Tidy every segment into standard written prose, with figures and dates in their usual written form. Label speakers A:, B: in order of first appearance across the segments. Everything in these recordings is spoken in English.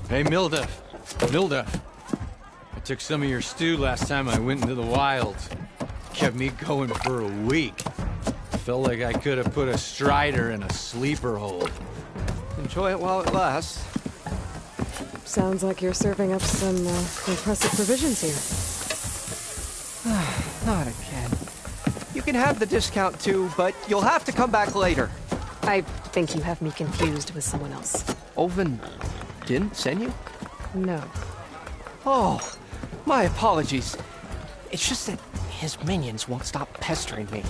A: Hey, Milduff. Milduff. I took some of your stew last time I went into the wild. Kept me going for a week. Felt like I could have put a strider in a sleeper hole.
B: Enjoy it while it lasts.
C: Sounds like you're serving up some impressive provisions here.
B: Not again. You can have the discount too, but you'll have to come back later.
C: I think you have me confused with someone else.
B: Oven didn't send you?
C: No.
B: Oh, my apologies. It's just that his minions won't stop pestering me.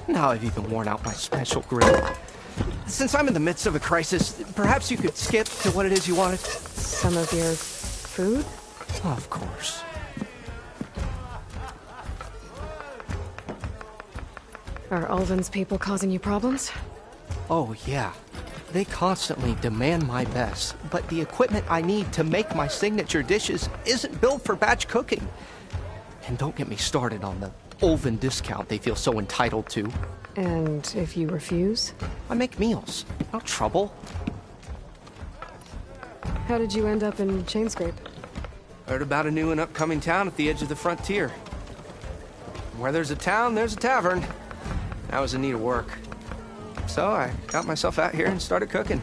B: Now I've even worn out my special grill. Since I'm in the midst of a crisis, perhaps you could skip to what it is you wanted?
C: Some of your food?
B: Of course.
C: Are Ulvin's people causing you problems?
B: Oh, yeah. They constantly demand my best, but the equipment I need to make my signature dishes isn't built for batch cooking. And don't get me started on the Ulvin discount they feel so entitled to.
C: And if you refuse?
B: I make meals. No trouble.
C: How did you end up in Chainscrape?
B: Heard about a new and upcoming town at the edge of the frontier. Where there's a town, there's a tavern. I was in need of work. So I got myself out here and started cooking.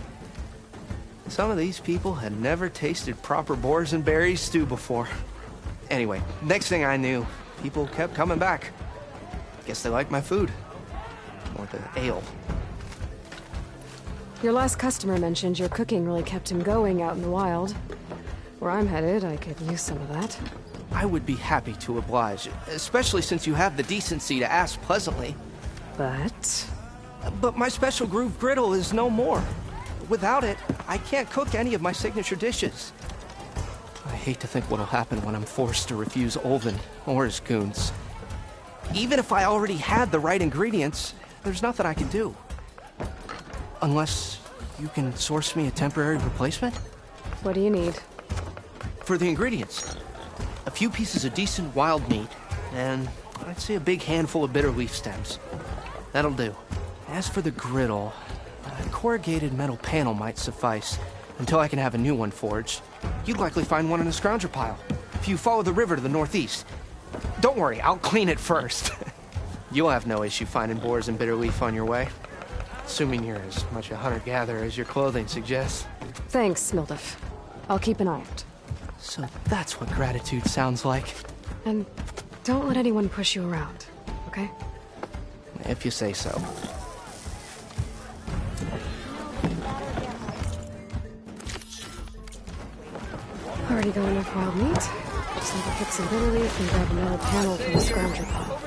B: Some of these people had never tasted proper boars and berries stew before. Anyway, next thing I knew, people kept coming back. Guess they liked my food. Or the ale.
C: Your last customer mentioned your cooking really kept him going out in the wild. Where I'm headed, I could use some of that.
B: I would be happy to oblige, especially since you have the decency to ask pleasantly. But my special groove griddle is no more. Without it, I can't cook any of my signature dishes. I hate to think what'll happen when I'm forced to refuse Ulvin or his goons. Even if I already had the right ingredients, there's nothing I can do. Unless you can source me a temporary replacement?
C: What do you need?
B: For the ingredients, a few pieces of decent wild meat, and I'd say a big handful of bitter leaf stems. That'll do. As for the griddle, a corrugated metal panel might suffice until I can have a new one forged. You'd likely find one in a scrounger pile if you follow the river to the northeast. Don't worry, I'll clean it first. You'll have no issue finding boars and bitter leaf on your way. Assuming you're as much a hunter-gatherer as your clothing suggests.
C: Thanks, Milduff. I'll keep an eye out.
B: So that's what gratitude sounds like.
C: And don't let anyone push you around, okay?
B: If you say so.
C: Already got enough wild meat. Just need to pick some bitter leaf and grab another panel from the scrounger pile.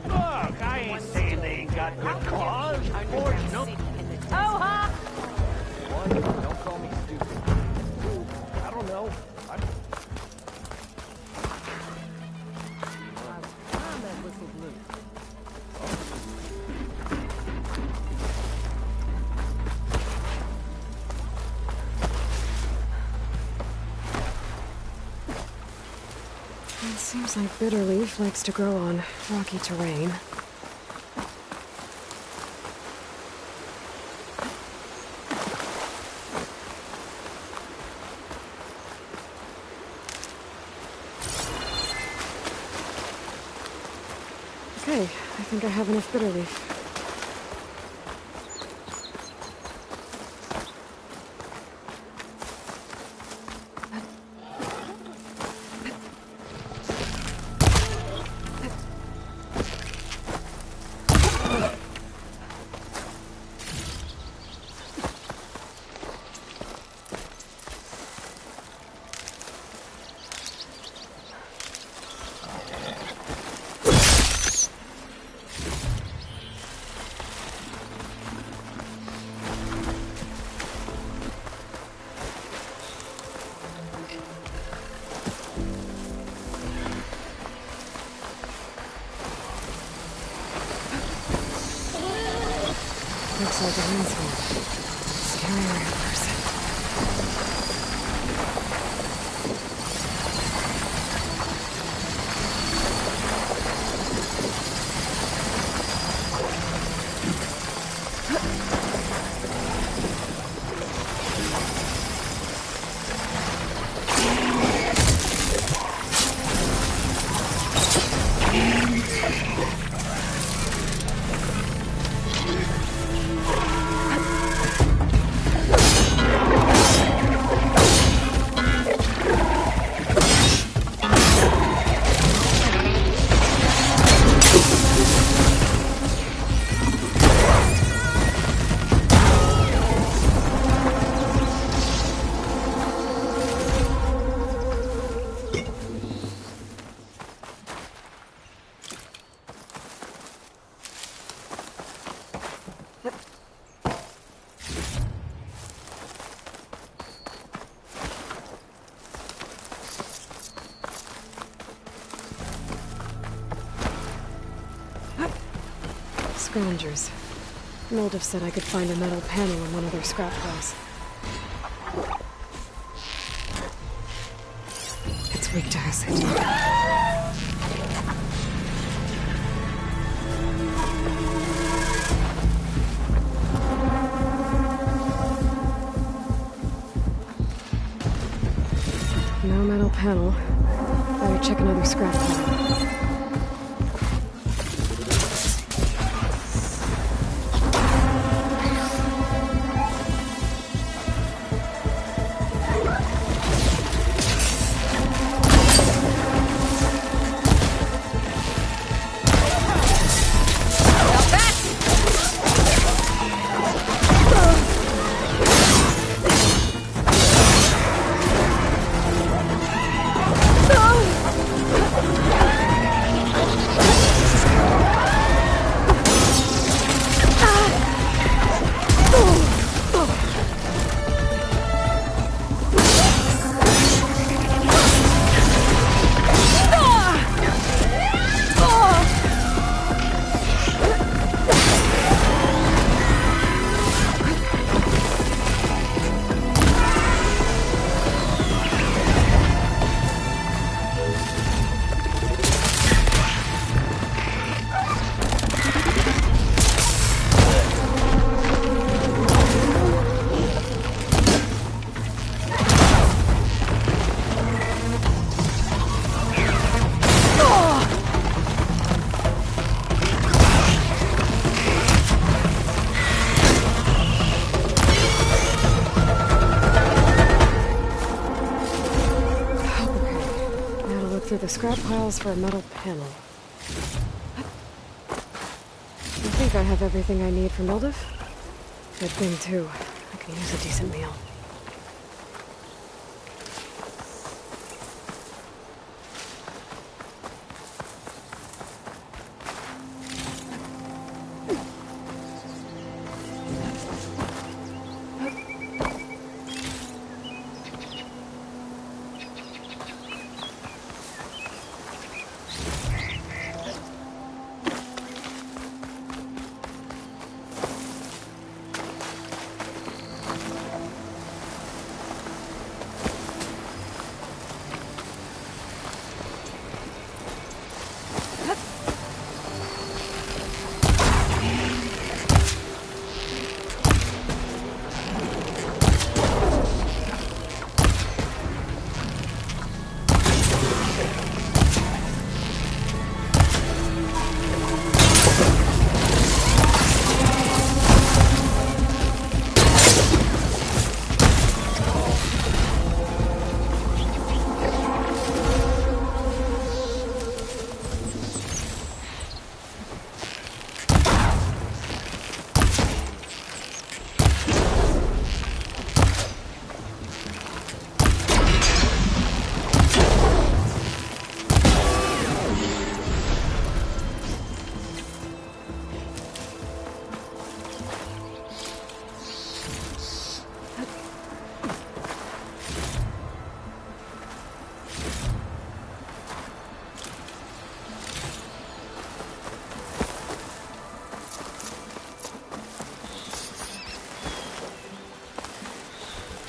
D: Look, I ain't saying they ain't got good cause. Unfortunately. Oh, huh? Don't call me stupid. I don't know.
C: It seems like bitter leaf likes to grow on rocky terrain. Okay, I think I have enough bitter leaf. Looks like a windstorm. Scary person. scroungers. Mildev said I could find a metal panel in one of their scrap piles. It's weak to acid. No metal panel. Better check another scrap pile. The scrap piles for a metal panel. I think I have everything I need for Mildev. Good thing, too. I can use a decent meal.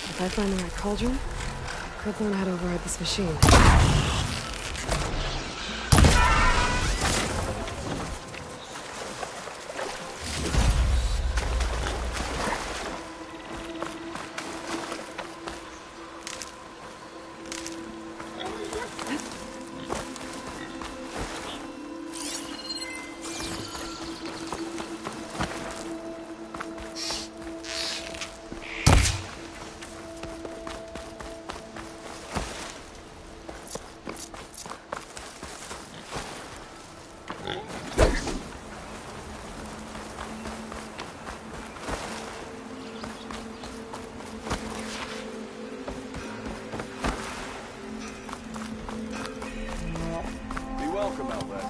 C: If I find the right cauldron, I could learn how to override this machine.
E: Welcome, Albert.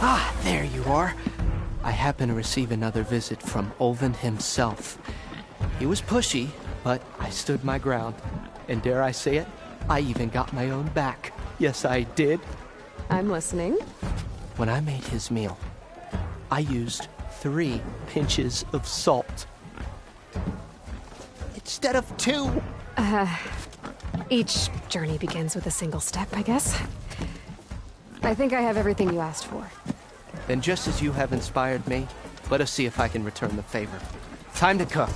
B: Ah, there you are. I happened to receive another visit from Olvin himself. He was pushy, but I stood my ground. And dare I say it, I even got my own back. Yes, I did.
C: I'm listening.
B: When I made his meal, I used 3 pinches of salt. Instead of 2.
C: Each journey begins with a single step, I guess. I think I have everything you asked for.
B: Then just as you have inspired me, let us see if I can return the favor. Time to cook.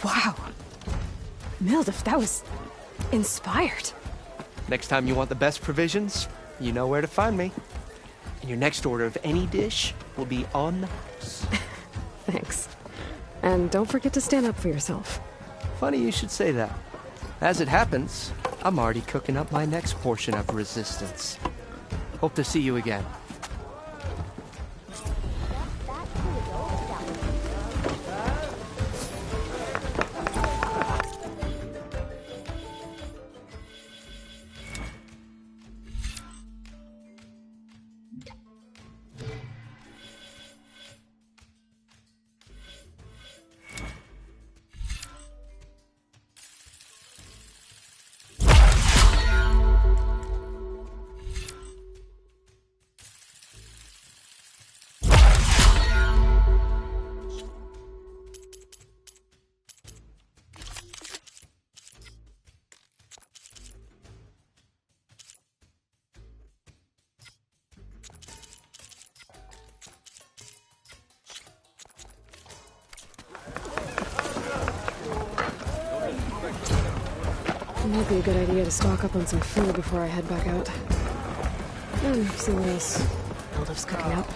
C: Wow. Mildef, that was inspired.
B: Next time you want the best provisions, you know where to find me. And your next order of any dish will be on the house.
C: Thanks. And don't forget to stand up for yourself.
B: Funny you should say that. As it happens, I'm already cooking up my next portion of resistance. Hope to see you again.
C: It might be a good idea to stock up on some food before I head back out. And see what else Mildef's cooking up.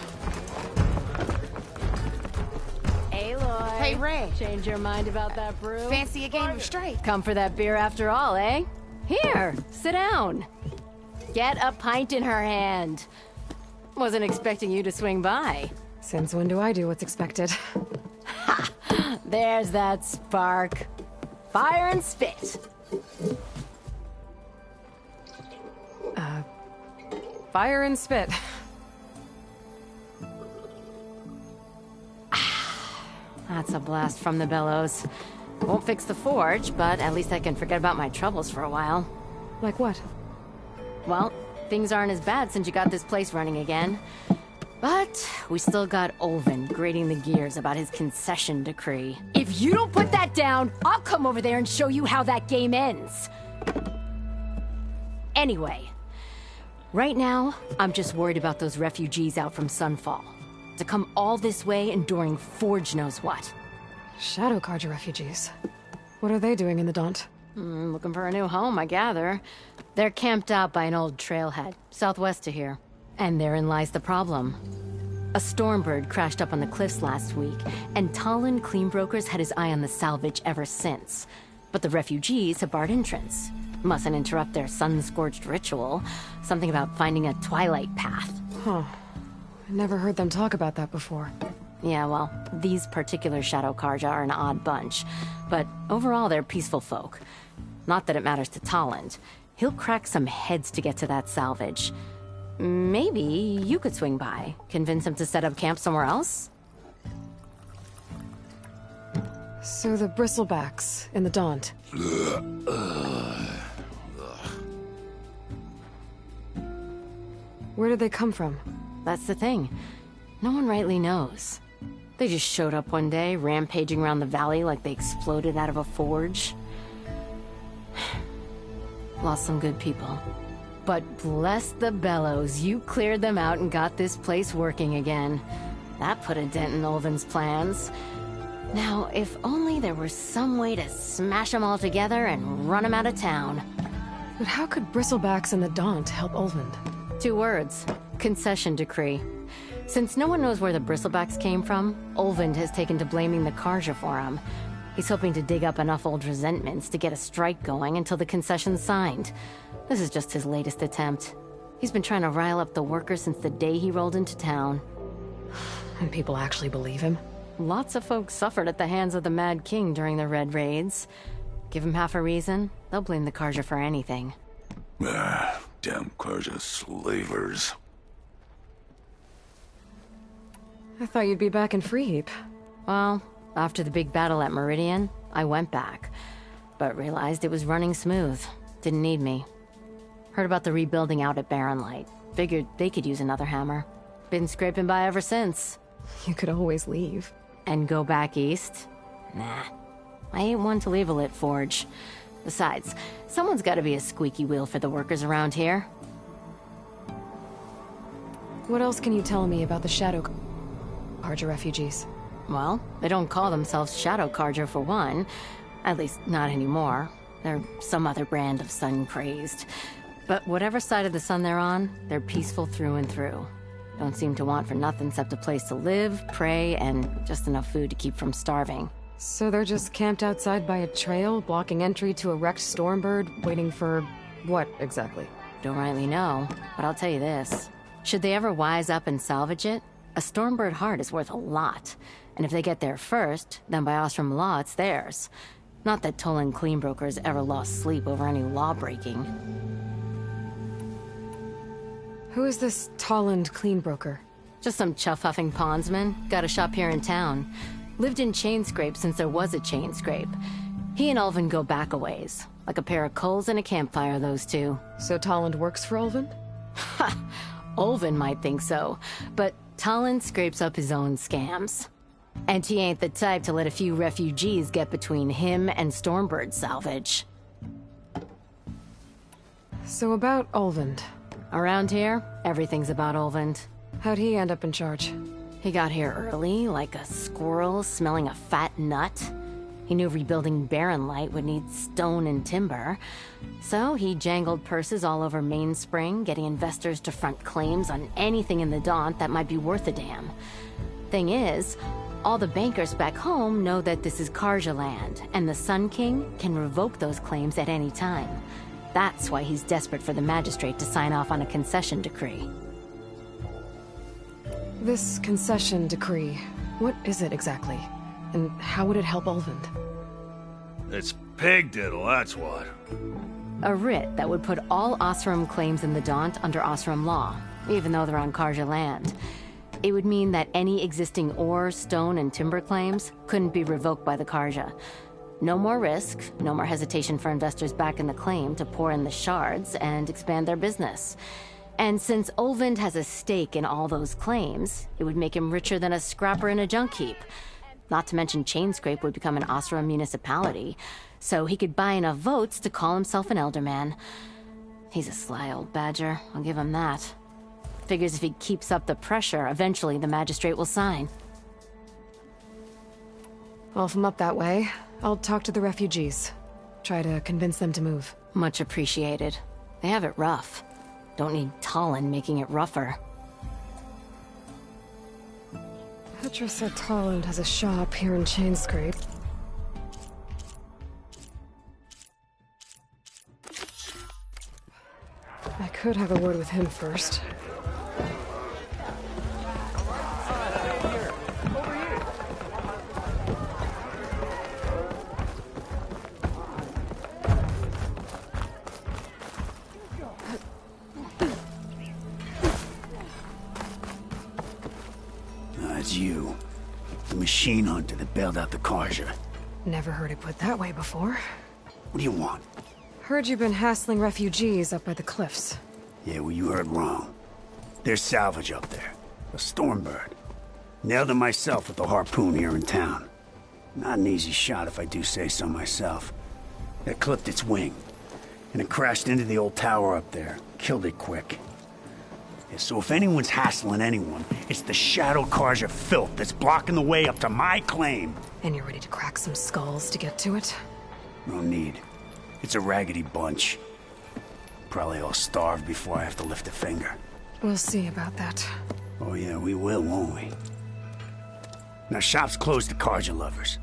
F: Aloy.
G: Hey, Ray.
F: Change your mind about that brew?
G: Fancy a game of straight?
F: Come for that beer after all, eh? Here, sit down. Get a pint in her hand. Wasn't expecting you to swing by.
C: Since when do I do what's expected?
F: There's that spark. Fire and spit.
C: Fire and spit.
F: That's a blast from the bellows. Won't fix the forge, but at least I can forget about my troubles for a while.
C: Like what?
F: Well, things aren't as bad since you got this place running again. But we still got Olvin grating the gears about his concession decree. If you don't put that down, I'll come over there and show you how that game ends. Anyway, right now, I'm just worried about those refugees out from Sunfall. To come all this way enduring Forge knows what.
C: Shadow Carja refugees. What are they doing in the Daunt?
F: Looking for a new home, I gather. They're camped out by an old trailhead, southwest of here. And therein lies the problem. A stormbird crashed up on the cliffs last week, and Talon Cleanbrokers had his eye on the salvage ever since. But the refugees have barred entrance. Mustn't interrupt their sun-scorched ritual. Something about finding a twilight path.
C: Huh. I never heard them talk about that before.
F: Yeah, well, these particular Shadow Carja are an odd bunch. But overall, they're peaceful folk. Not that it matters to Talon. He'll crack some heads to get to that salvage. Maybe you could swing by, convince him to set up camp somewhere else?
C: So the bristlebacks in the Daunt. Where did they come from?
F: That's the thing. No one rightly knows. They just showed up one day, rampaging around the valley like they exploded out of a forge. Lost some good people. But bless the bellows, you cleared them out and got this place working again. That put a dent in Olvin's plans. Now, if only there were some way to smash them all together and run them out of town.
C: But how could bristlebacks in the Daunt help Olvind?
F: 2 words. Concession decree. Since no one knows where the bristlebacks came from, Olvind has taken to blaming the Carja for them. He's hoping to dig up enough old resentments to get a strike going until the concession's signed. This is just his latest attempt. He's been trying to rile up the workers since the day he rolled into town.
C: And people actually believe him?
F: Lots of folks suffered at the hands of the Mad King during the Red Raids. Give him half a reason, they'll blame the Carja for anything.
G: Damn Carja slavers.
C: I thought you'd be back in Freeheap.
F: Well, after the big battle at Meridian, I went back. But realized it was running smooth. Didn't need me. Heard about the rebuilding out at Barren Light. Figured they could use another hammer. Been scraping by ever since.
C: You could always leave.
F: And go back east? Nah. I ain't one to leave a lit forge. Besides, someone's gotta be a squeaky wheel for the workers around here.
C: What else can you tell me about the Shadow Carja refugees?
F: Well, they don't call themselves Shadow Carja for one. At least, not anymore. They're some other brand of sun-crazed. But whatever side of the sun they're on, they're peaceful through and through. Don't seem to want for nothing except a place to live, pray, and just enough food to keep from starving.
C: So they're just camped outside by a trail, blocking entry to a wrecked Stormbird, waiting for... what, exactly?
F: Don't rightly know, but I'll tell you this. Should they ever wise up and salvage it, a Stormbird heart is worth a lot. And if they get there first, then by Ostrom law, it's theirs. Not that Tolan Cleanbrokers ever lost sleep over any law-breaking.
C: Who is this Tolland Cleanbroker?
F: Just some chuff-huffing pondsman. Got a shop here in town. Lived in Chainscrape since there was a Chainscrape. He and Ulvin go back a ways. Like a pair of coals and a campfire, those two.
C: So Tolland works for Ulvin?
F: Ha! Ulvin might think so, but Tolland scrapes up his own scams. And he ain't the type to let a few refugees get between him and Stormbird salvage.
C: So about Ulvin.
F: Around here, everything's about Ulvin.
C: How'd he end up in charge?
F: He got here early, like a squirrel smelling a fat nut. He knew rebuilding Barren Light would need stone and timber. So he jangled purses all over Mainspring, getting investors to front claims on anything in the Daunt that might be worth a damn. Thing is, all the bankers back home know that this is Carja land, and the Sun King can revoke those claims at any time. That's why he's desperate for the magistrate to sign off on a concession decree.
C: This concession decree, what is it exactly? And how would it help Ulvin?
G: It's pig diddle, that's what.
F: A writ that would put all Osram claims in the Daunt under Osram law, even though they're on Carja land. It would mean that any existing ore, stone, and timber claims couldn't be revoked by the Carja. No more risk, no more hesitation for investors back in the claim to pour in the shards and expand their business. And since Ulvin has a stake in all those claims, it would make him richer than a scrapper in a junk heap. Not to mention Chainscrape would become an Osram municipality, so he could buy enough votes to call himself an elderman. He's a sly old badger, I'll give him that. Figures if he keeps up the pressure, eventually the magistrate will sign.
C: Well, if I'm up that way, I'll talk to the refugees. Try to convince them to move.
F: Much appreciated. They have it rough. Don't need Tolland making it rougher.
C: Petra said Tolland has a shop here in Chainscrape. I could have a word with him first.
H: It's you. The machine hunter that bailed out the Carja.
C: Never heard it put that way before.
H: What do you want?
C: Heard you've been hassling refugees up by the cliffs.
H: Yeah, well, you heard wrong. There's salvage up there. A Stormbird. Nailed him myself with a harpoon here in town. Not an easy shot if I do say so myself. It clipped its wing. And it crashed into the old tower up there. Killed it quick. Yeah, so if anyone's hassling anyone, it's the Shadow Carja filth that's blocking the way up to my claim.
C: And you're ready to crack some skulls to get to it?
H: No need. It's a raggedy bunch. Probably all starved before I have to lift a finger.
C: We'll see about that.
H: Oh yeah, we will, won't we? Now shop's closed to Carja lovers.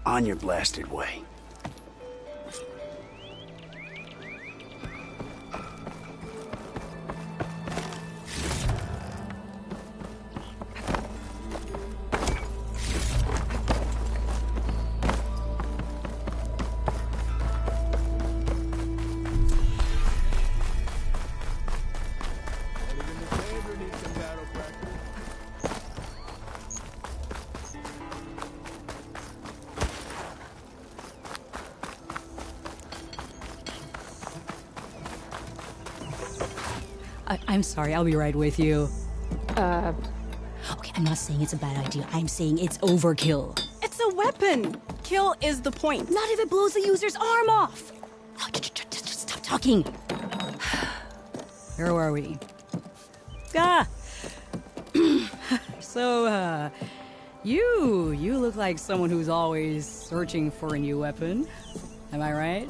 H: On your blasted way.
I: I'm sorry, I'll be right with you.
J: Okay, I'm not saying it's a bad idea. I'm saying it's overkill.
K: It's a weapon. Kill is the point.
J: Not if it blows the user's arm off. Oh, just stop talking.
I: Where are we? So, you look like someone who's always searching for a new weapon. Am I right?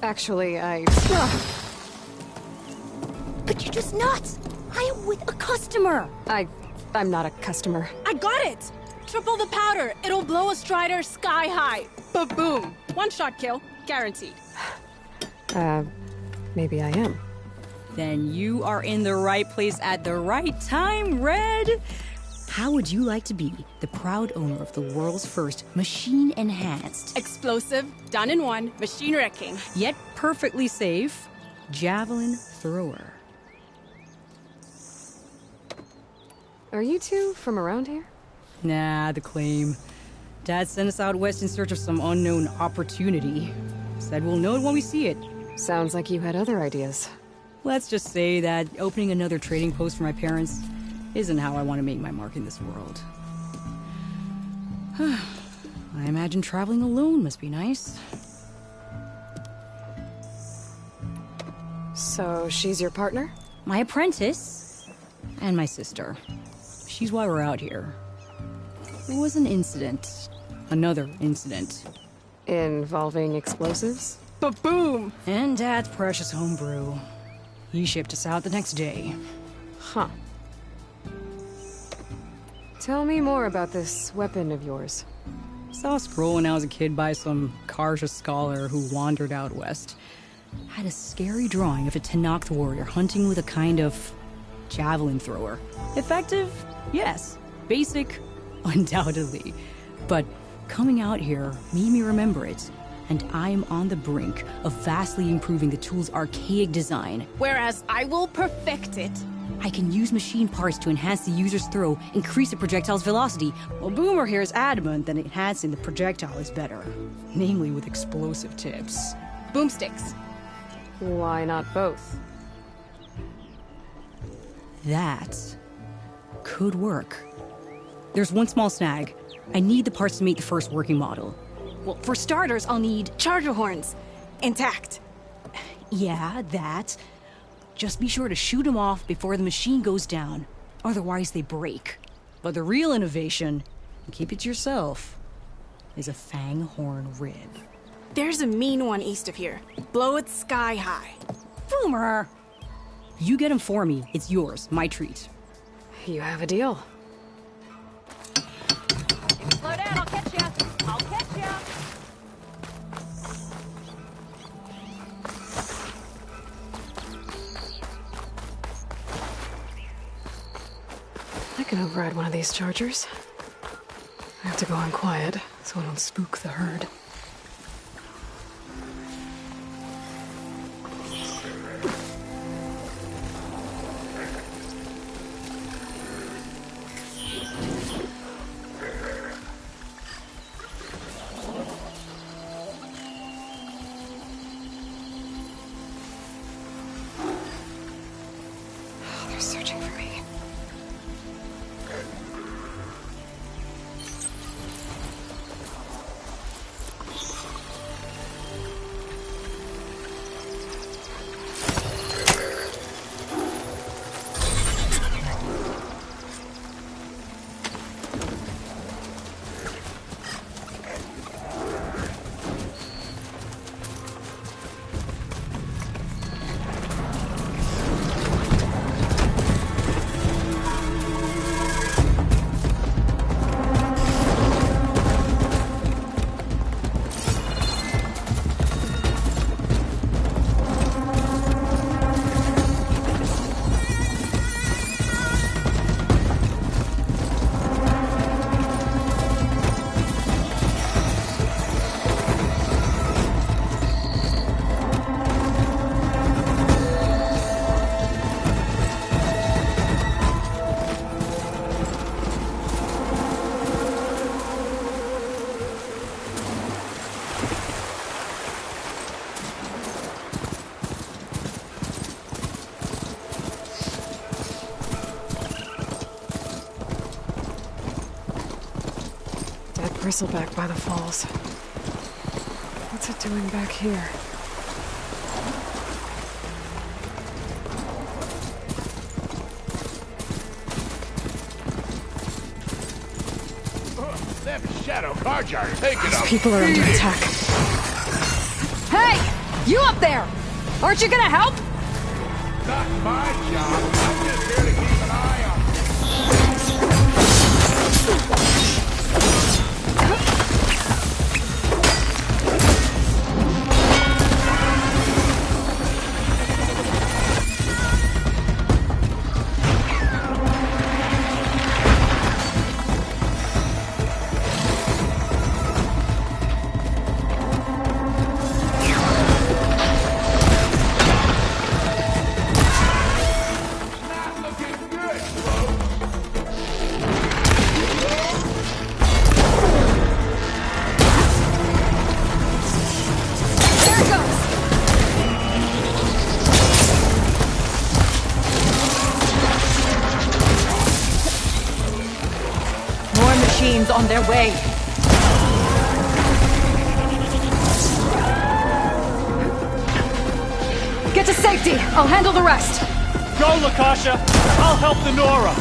C: Actually,
J: But you're just nuts. I am with a customer.
C: I'm not a customer.
K: I got it. Triple the powder. It'll blow a Strider sky high. Ba-boom. One shot kill. Guaranteed.
C: Maybe I am.
I: Then you are in the right place at the right time, Red.
J: How would you like to be the proud owner of the world's first machine-enhanced,
K: Explosive, done in one, machine wrecking.
I: Yet perfectly safe, javelin thrower?
C: Are you two from around here?
I: Nah, the claim. Dad sent us out west in search of some unknown opportunity. Said we'll know it when we see it.
C: Sounds like you had other ideas.
I: Let's just say that opening another trading post for my parents isn't how I want to make my mark in this world. I imagine traveling alone must be nice.
C: So she's your partner?
I: My apprentice and my sister. She's why we're out here. There was an incident. Another incident.
C: Involving explosives?
K: Ba-boom.
I: And Dad's precious homebrew. He shipped us out the next day.
C: Huh. Tell me more about this weapon of yours.
I: Saw a scroll when I was a kid by some Karja scholar who wandered out west. Had a scary drawing of a Tenakth warrior hunting with a kind of javelin thrower. Effective? Yes. Basic? Undoubtedly. But coming out here made me remember it. And I'm on the brink of vastly improving the tool's archaic design.
K: Whereas I will perfect it.
J: I can use machine parts to enhance the user's throw, increase the projectile's velocity.
I: Well, Boomer here is adamant that enhancing the projectile is better. Namely with explosive tips.
K: Boomsticks.
C: Why not both?
I: That could work. There's one small snag. I need the parts to make the first working model.
K: Well, for starters, I'll need charger horns. Intact.
J: Yeah, that. Just be sure to shoot them off before the machine goes down. Otherwise, they break.
I: But the real innovation, and keep it to yourself, is a fang horn rib.
K: There's a mean one east of here. Blow it sky high.
I: Boomer! You get him for me. It's yours. My treat.
C: You have a deal.
D: Slow down, I'll catch ya. I'll catch ya.
C: I can override one of these chargers. I have to go on quiet so I don't spook the herd. They're searching for me. bristleback by the falls. What's it doing back here?
L: Them shadow cards are taking
C: Those
L: up.
C: people are under attack.
J: Hey! You up there! Aren't you gonna help?
L: Not my job. I'm just here to keep an eye on.
J: On their way. Get to safety. I'll handle the rest.
D: Go, Lakasha. I'll help the Nora.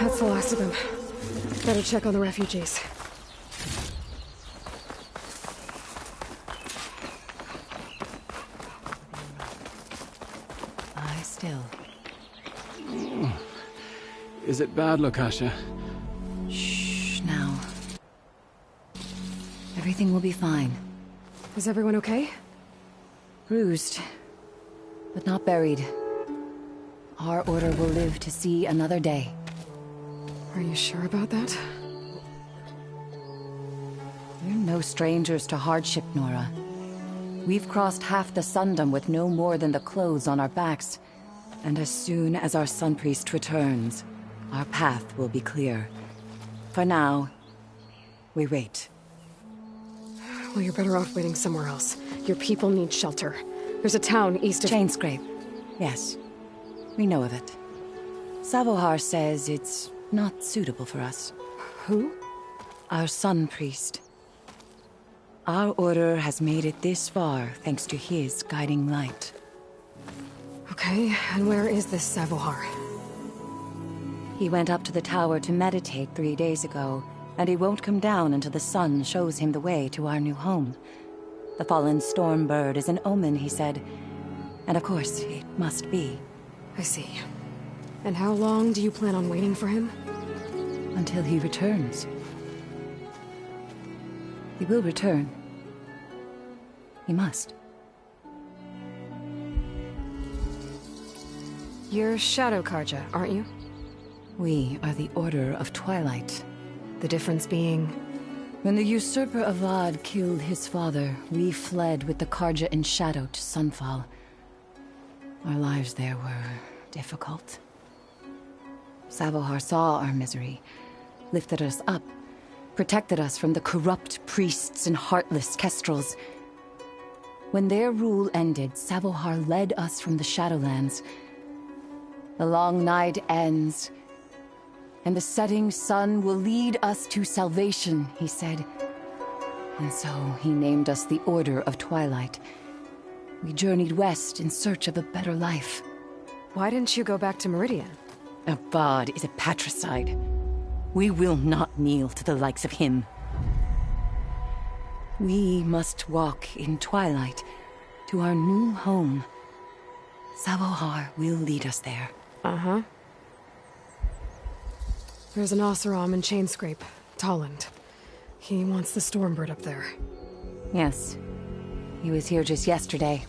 C: That's the last of them. Better check on the refugees.
F: Lie still.
M: Is it bad, Lakasha?
F: Shh, now. Everything will be fine.
C: Is everyone okay?
F: Bruised, but not buried. Our order will live to see another day.
C: Are you sure about that?
F: We're no strangers to hardship, Nora. We've crossed half the Sundom with no more than the clothes on our backs. And as soon as our Sun Priest returns, our path will be clear. For now, we wait.
C: Well, you're better off waiting somewhere else. Your people need shelter. There's a town east of...
F: Chainscrape. Yes. We know of it. Savohar says it's not suitable for us.
C: Who?
F: Our Sun Priest. Our order has made it this far thanks to his guiding light.
C: Okay, and where is this Savohar?
F: He went up to the tower to meditate 3 days ago, and he won't come down until the sun shows him the way to our new home. The fallen storm bird is an omen, he said. And of course, it must be.
C: I see. And how long do you plan on waiting for him?
F: Until he returns. He will return. He must.
C: You're Shadow Karja, aren't you?
F: We are the Order of Twilight.
C: The difference being...
F: When the usurper Avad killed his father, we fled with the Karja in shadow to Sunfall. Our lives there were difficult. Savohar saw our misery, lifted us up, protected us from the corrupt priests and heartless kestrels. When their rule ended, Savohar led us from the Shadowlands. The long night ends, and the setting sun will lead us to salvation, he said. And so he named us the Order of Twilight. We journeyed west in search of a better life.
C: Why didn't you go back to Meridian?
F: Avad is a patricide. We will not kneel to the likes of him. We must walk in twilight to our new home. Savohar will lead us there.
C: Uh-huh. There's an Oseram in Chainscrape, Tolland. He wants the Stormbird up there.
F: Yes. He was here just yesterday.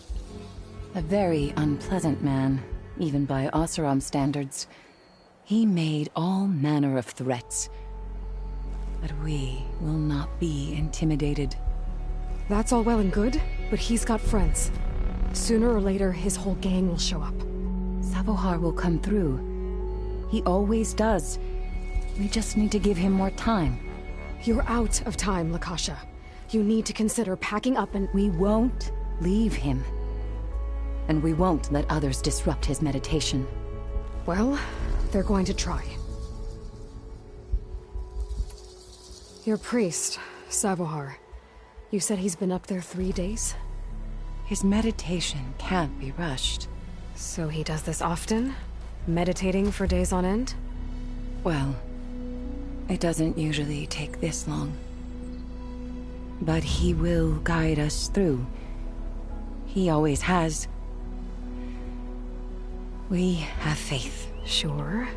F: A very unpleasant man, even by Oseram standards. He made all manner of threats. But we will not be intimidated.
C: That's all well and good, but he's got friends. Sooner or later, his whole gang will show up.
N: Savohar will come through. He always does. We just need to give him more time.
C: You're out of time, Lakasha. You need to consider packing up and...
N: We won't leave him. And we won't let others disrupt his meditation.
C: Well, they're going to try. Your priest, Savohar. You said he's been up there 3 days?
N: His meditation can't be rushed.
C: So he does this often? Meditating for days on end?
N: Well, it doesn't usually take this long. But he will guide us through. He always has. We have faith.
C: Sure.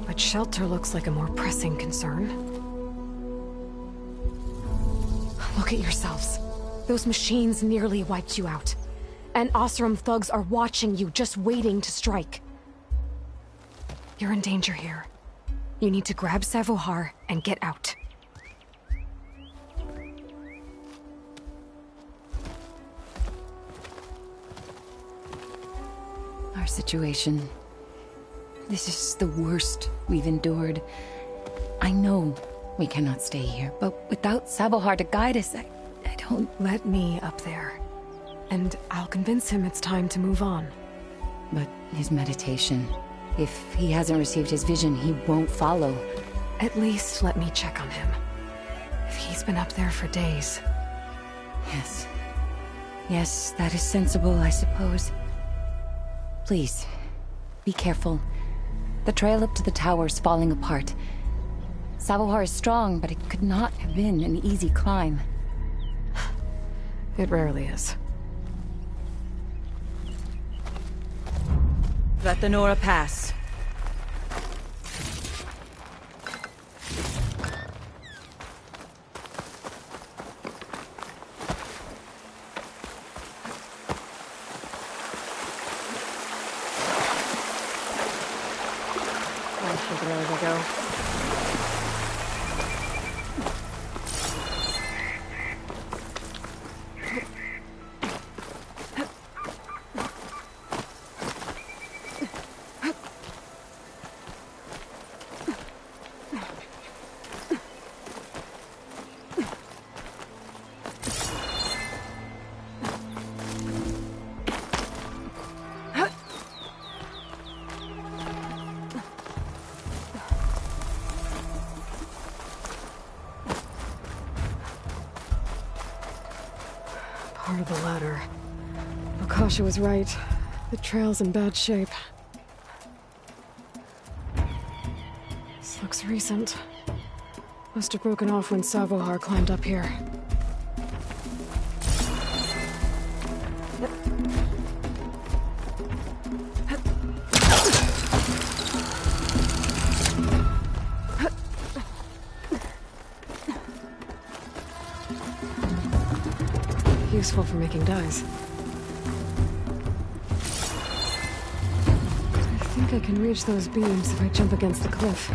C: But shelter looks like a more pressing concern. Look at yourselves. Those machines nearly wiped you out. And Oseram thugs are watching you, just waiting to strike. You're in danger here. You need to grab Savohar and get out.
N: Our situation... This is the worst we've endured. I know we cannot stay here, but without Savohar to guide us, I don't...
C: Let me up there. And I'll convince him it's time to move on.
N: But his meditation... If he hasn't received his vision, he won't follow.
C: At least let me check on him. If he's been up there for days.
N: Yes. Yes, that is sensible, I suppose. Please, be careful. The trail up to the tower's falling apart. Savohar is strong, but it could not have been an easy climb.
C: It rarely is.
J: Let the Nora pass.
C: There we go. Part of the ladder. Lakasha was right. The trail's in bad shape. This looks recent. Must have broken off when Savohar climbed up here. Useful for making dyes. I think I can reach those beams if I jump against the cliff.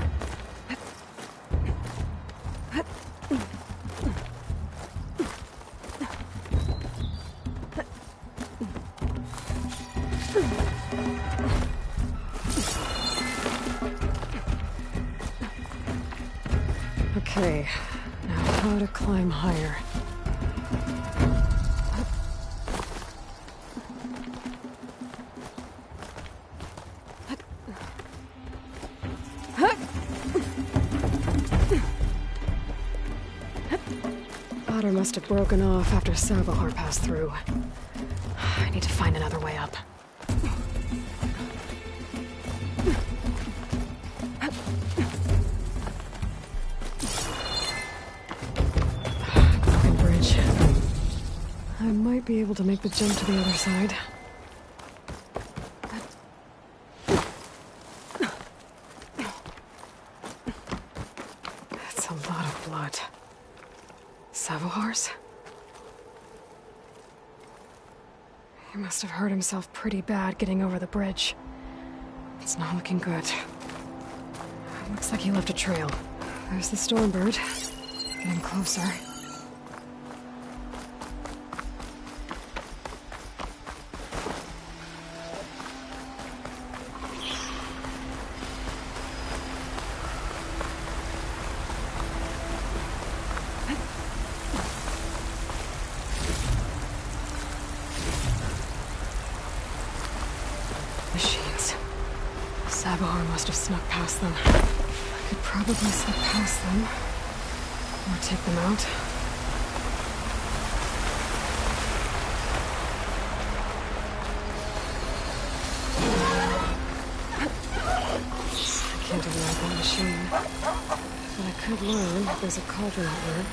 C: Okay, now how to climb higher. Ladder must have broken off after Savohar passed through. I need to find another way up. Broken bridge. I might be able to make the jump to the other side. That's a lot of blood. Savohar's? He must have hurt himself pretty bad getting over the bridge. It's not looking good. Looks like he left a trail. There's the Stormbird. Getting closer. must have snuck past them. I could probably slip past them. Or take them out. I can't override that machine. But I could learn if there's a cauldron out there.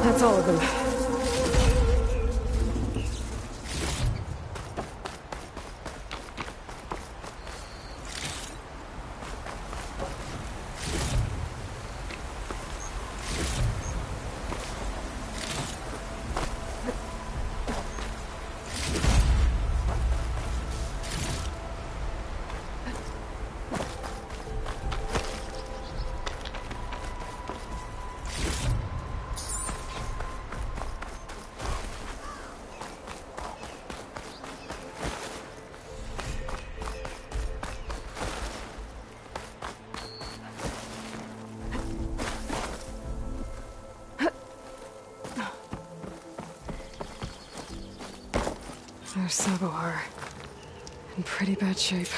C: That's all of them. There's Sabohar. In pretty bad shape.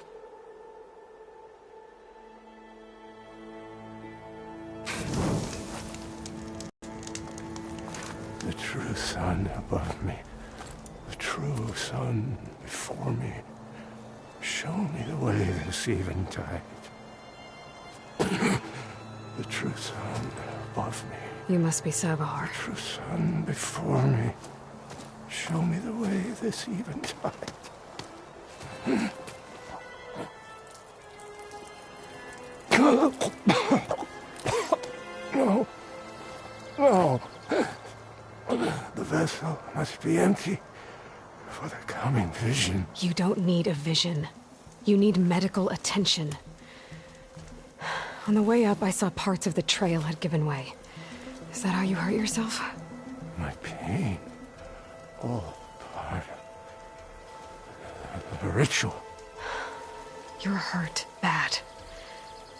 L: The true sun above me. The true sun before me. Show me the way this eventide. The true sun above me.
C: You must be Sabohar.
L: The true sun before me. Show me the way this eventide. No. No. The vessel must be empty for the coming vision.
C: You don't need a vision. You need medical attention. On the way up, I saw parts of the trail had given way. Is that how you hurt yourself?
L: My pain. All part of the ritual.
C: You're hurt bad.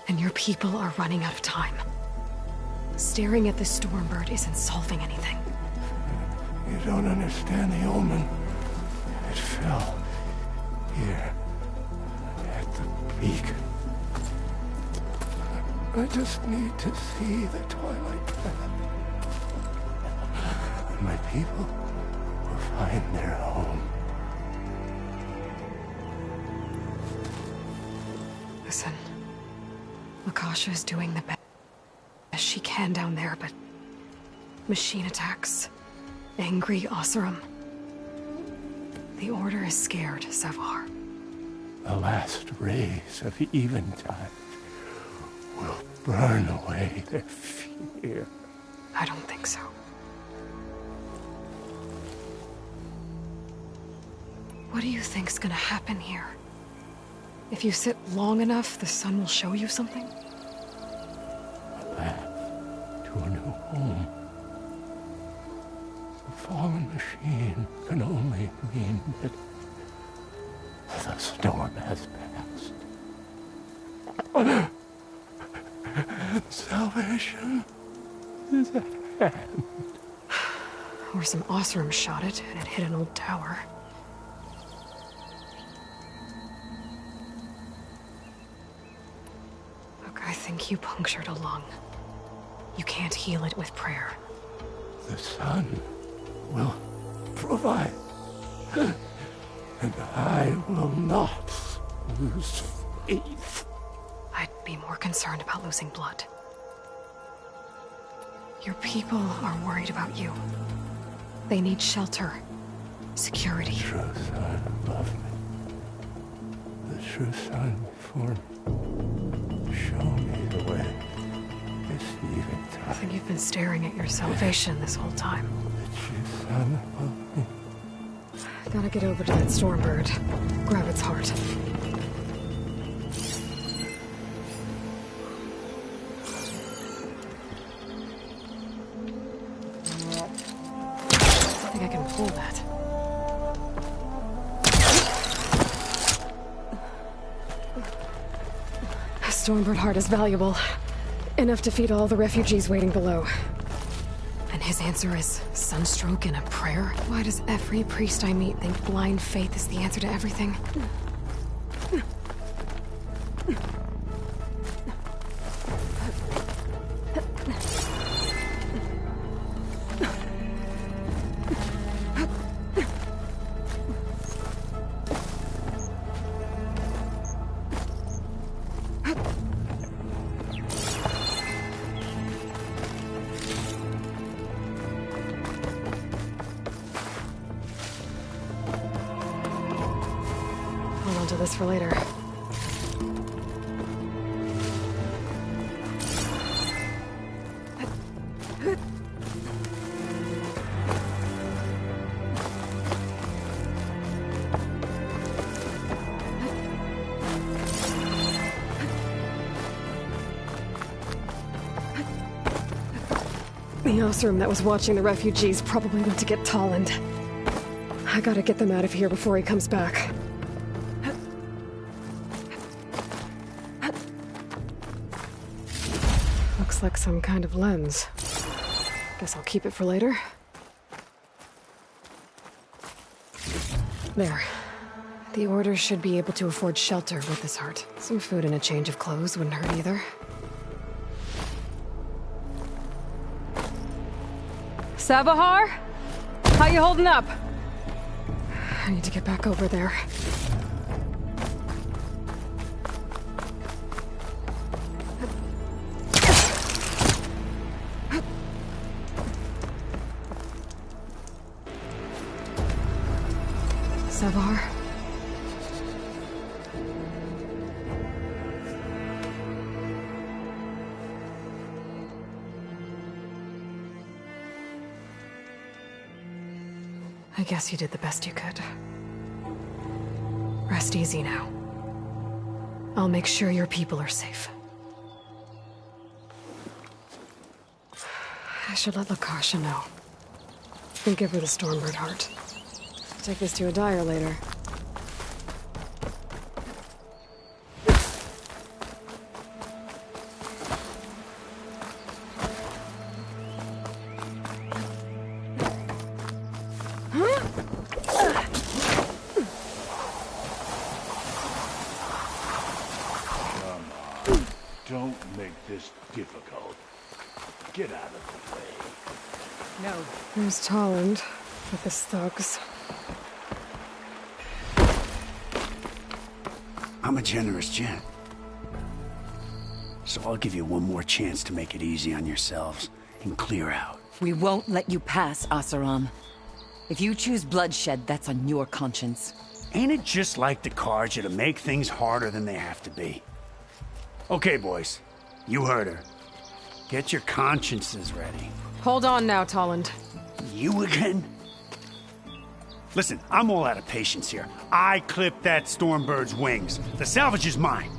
C: And your people are running out of time. Staring at the Stormbird isn't solving anything.
L: You don't understand the omen. It fell here at the beacon. I just need to see the twilight path. And my people will find their home.
C: Listen, Lakasha is doing the best she can down there, but machine attacks, angry Oseram. The Order is scared, Savar.
L: The last rays of eventide will burn away their fear.
C: I don't think so. What do you think's gonna happen here? If you sit long enough, the sun will show you something?
L: A path to a new home. A fallen machine can only mean that the storm has passed. Salvation is at hand.
C: Or some Osram shot it, and it hit an old tower. Look, I think you punctured a lung. You can't heal it with prayer.
L: The sun will provide. And I will not lose faith.
C: I'd be more concerned about losing blood. Your people are worried about you. They need shelter, security.
L: The true sun above me. The true sun before me. Show me the way. This eventide.
C: I think you've been staring at your salvation this whole time.
L: The true sun above me.
C: Gotta get over to that Stormbird. Grab its heart. I think I can pull that. A Stormbird heart is valuable. Enough to feed all the refugees waiting below. And his answer is sunstroke and a prayer? Why does every priest I meet think blind faith is the answer to everything? Hold on to this for later. The Osram that was watching the refugees probably went to get Tolland. I gotta get them out of here before he comes back. Looks like some kind of lens. Guess I'll keep it for later. There. The Order should be able to afford shelter with this heart. Some food and a change of clothes wouldn't hurt either.
O: Savahar? How you holding up?
C: I need to get back over there. Savahar? I guess you did the best you could. Rest easy now. I'll make sure your people are safe. I should let Lakasha know. And give her the Stormbird heart. Take this to a dyer later.
G: Don't make this difficult. Get out of the way.
O: No.
C: There's Tolland with his thugs.
H: I'm a generous gent. So I'll give you one more chance to make it easy on yourselves and clear out.
N: We won't let you pass, Asaram. If you choose bloodshed, that's on your conscience.
H: Ain't it just like the Carja to make things harder than they have to be? Okay, boys. You heard her. Get your consciences ready.
C: Hold on now, Tolland.
H: You again? Listen, I'm all out of patience here. I clipped that Stormbird's wings. The salvage is mine.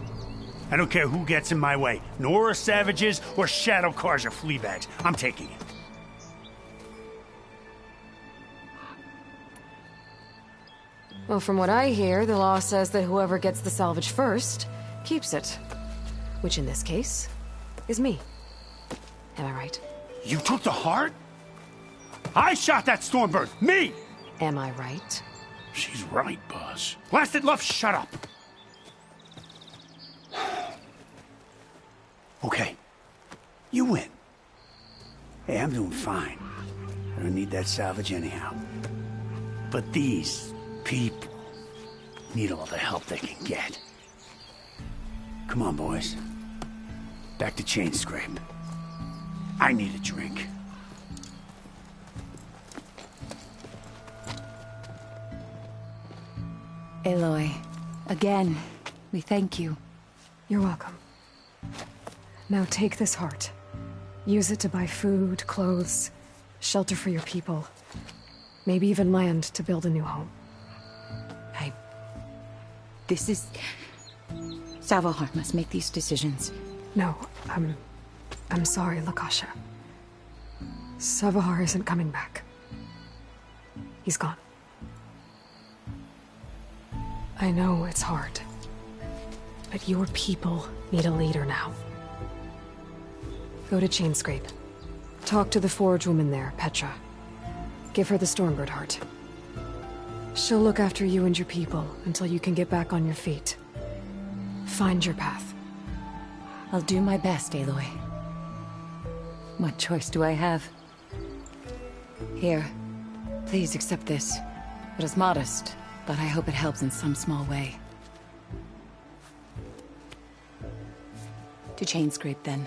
H: I don't care who gets in my way. Nora savages or Shadow Carja fleabags. I'm taking it.
C: Well, from what I hear, the law says that whoever gets the salvage first keeps it. Which in this case is me. Am I right?
H: You took the heart? I shot that Stormbird! Me!
C: Am I right?
H: She's right, boss. Blasted love, shut up! Okay. You win. Hey, I'm doing fine. I don't need that salvage anyhow. But these people need all the help they can get. Come on, boys. Back to Chain Scrape. I need a drink.
N: Aloy, again, we thank you.
C: You're welcome. Now take this heart. Use it to buy food, clothes, shelter for your people. Maybe even land to build a new home.
N: This is... Savohar must make these decisions.
C: No, I'm sorry, Lakasha. Savohar isn't coming back. He's gone. I know it's hard, but your people need a leader now. Go to Chainscrape. Talk to the forge woman there, Petra. Give her the Stormbird heart. She'll look after you and your people until you can get back on your feet. Find your path.
N: I'll do my best, Aloy. What choice do I have? Here, please accept this. It is modest, but I hope it helps in some small way. To Chainscrape, then.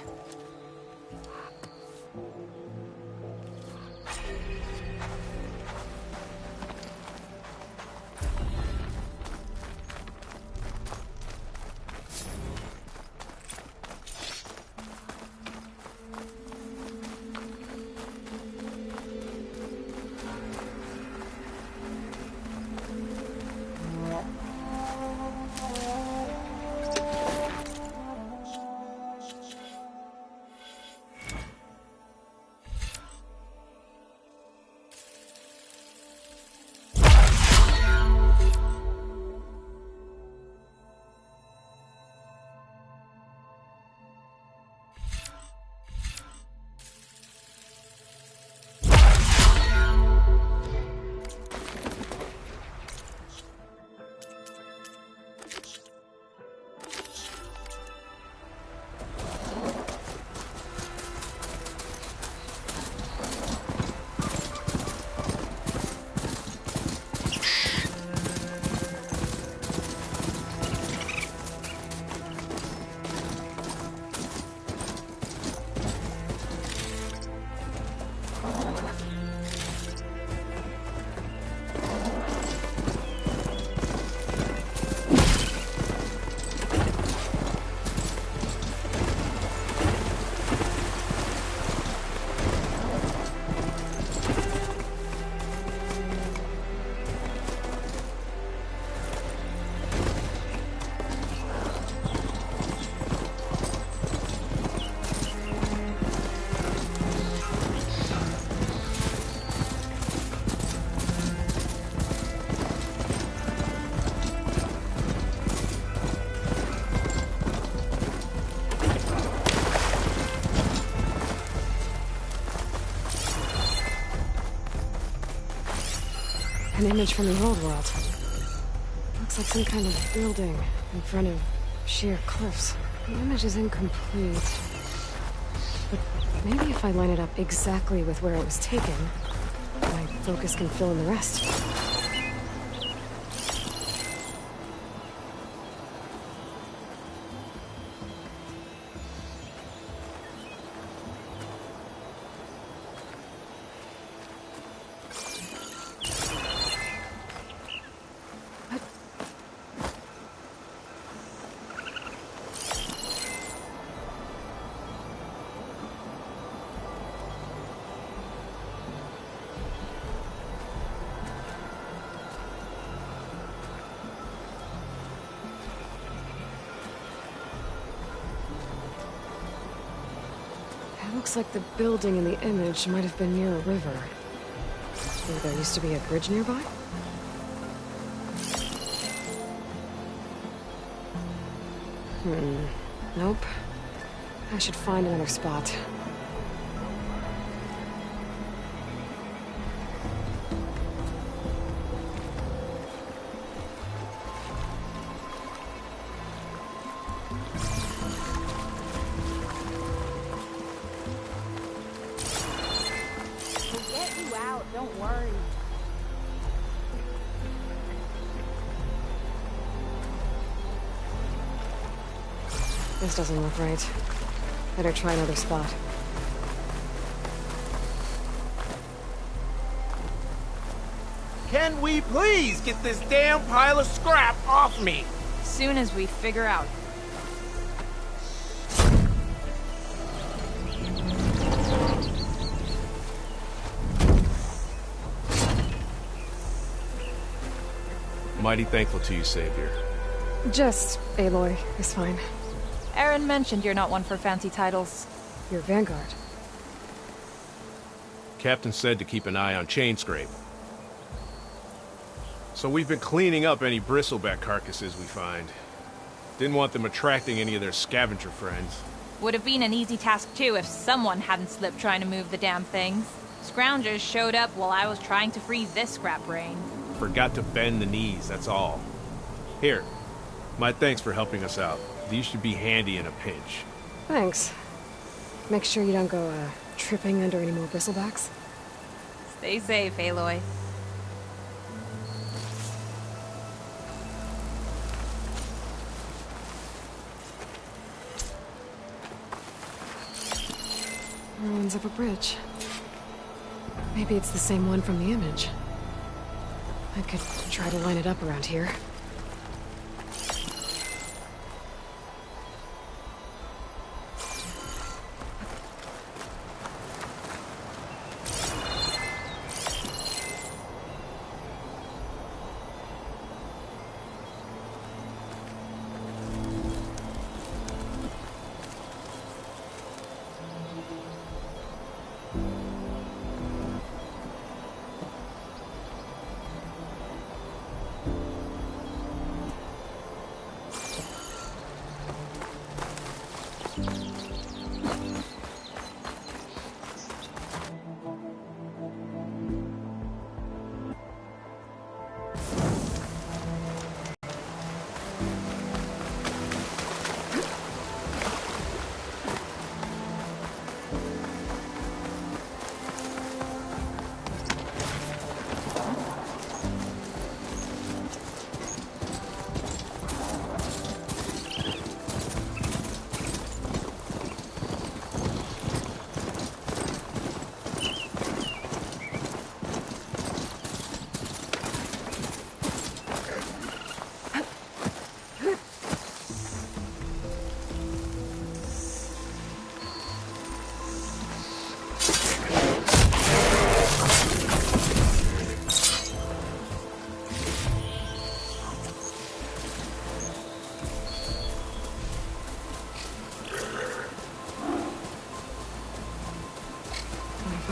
C: An image from the old world. Looks like some kind of building in front of sheer cliffs. The image is incomplete. But maybe if I line it up exactly with where it was taken, my focus can fill in the rest. Looks like the building in the image might have been near a river. Maybe there used to be a bridge nearby? Nope. I should find another spot.
P: We'll get you out, don't worry.
C: This doesn't look right. Better try another spot.
Q: Can we please get this damn pile of scrap off me?
P: Soon as we figure out.
R: Mighty thankful to you, Savior.
C: Just Aloy is fine.
P: Aaron mentioned you're not one for fancy titles.
C: You're Vanguard.
R: Captain said to keep an eye on Chainscrape. So we've been cleaning up any bristleback carcasses we find. Didn't want them attracting any of their scavenger friends.
P: Would have been an easy task too if someone hadn't slipped trying to move the damn things. Scroungers showed up while I was trying to free this scrap brain.
R: Forgot to bend the knees, that's all. Here, my thanks for helping us out. These should be handy in a pinch.
C: Thanks. Make sure you don't go, tripping under any more bristlebacks.
P: Stay safe, Aloy.
C: Ruins of a bridge. Maybe it's the same one from the image. I could try to line it up around here.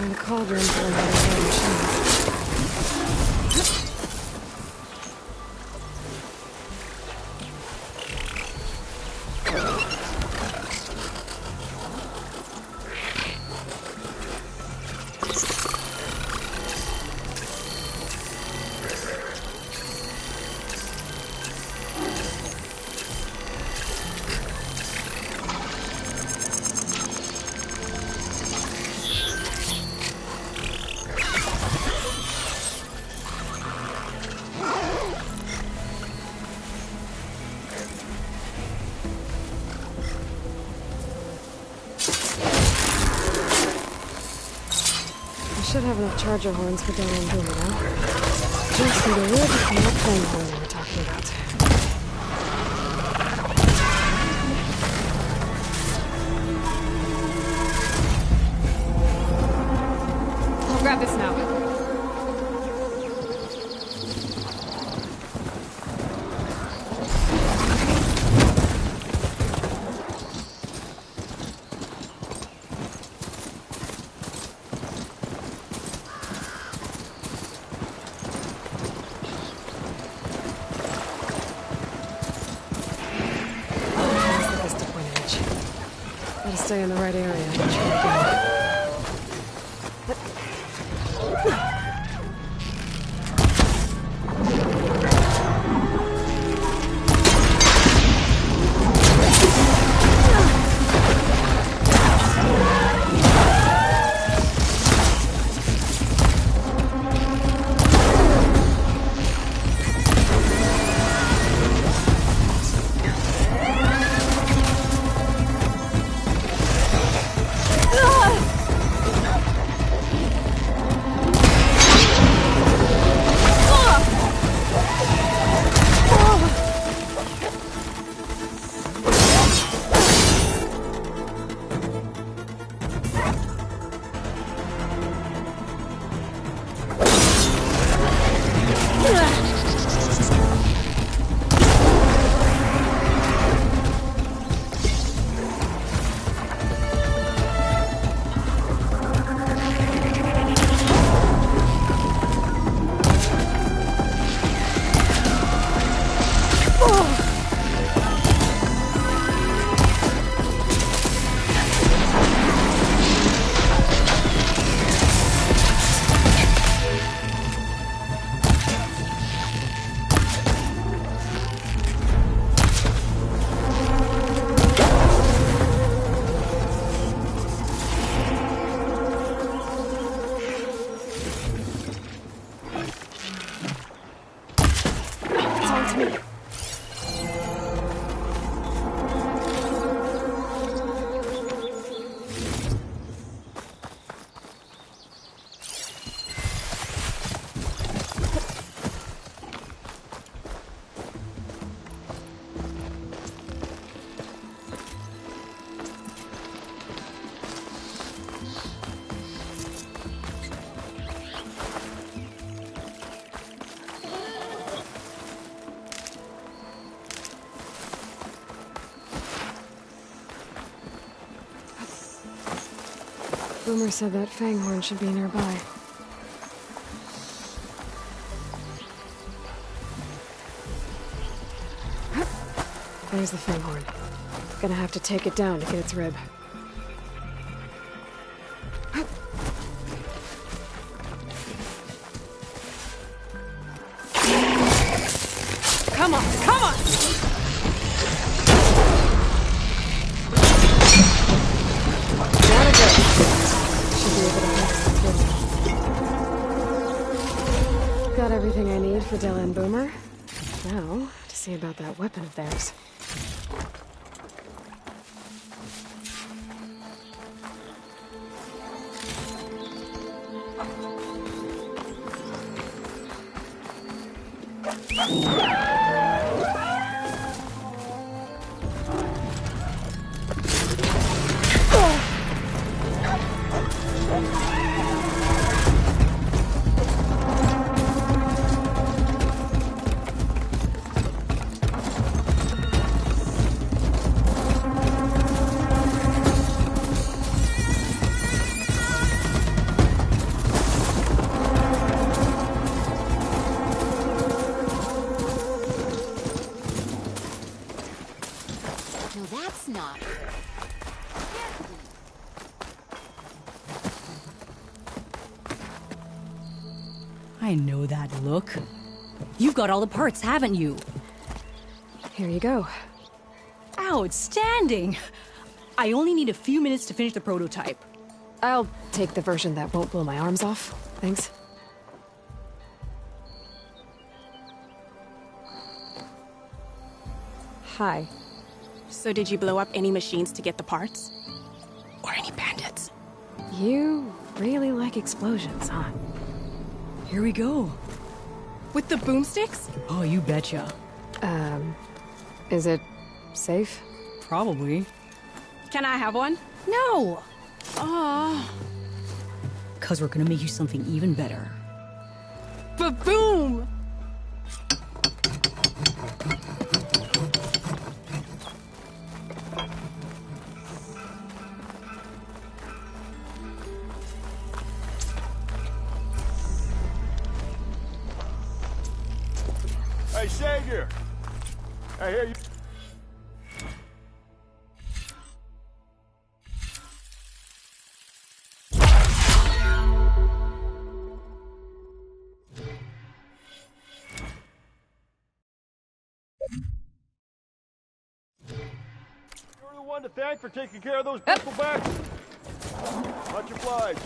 C: Find a cauldron for another machine. Should have enough charger horns for Dylan and Boomer now. Just need a wood and that flame horn we were talking about. I'll grab this now. stay in the right area. Watch where I go. Boomer said that Fanghorn should be nearby. There's the Fanghorn. Gonna have to take it down to get its rib.
K: Come on, come on!
C: Gotta go. Should be able to fix this rib. Got everything I need for Della and Boomer. Now, to see about that weapon of theirs.
F: No, that's not.
I: I know that look. You've got all the parts, haven't you?
C: Here you go.
I: Outstanding! I only need a few minutes to finish the prototype.
C: I'll take the version that won't blow my arms off. Thanks. Hi.
K: So did you blow up any machines to get the parts? Or any bandits?
C: You really like explosions, huh?
I: Here we go.
K: With the boomsticks?
I: Oh, you betcha.
C: Is it safe?
I: Probably.
K: Can I have one?
I: No!
K: Oh.
I: 'Cause we're gonna make you something even better.
K: Ba-boom!
E: Hey, Savior! I hear you. anyone to thank for taking care of those backs? Much obliged.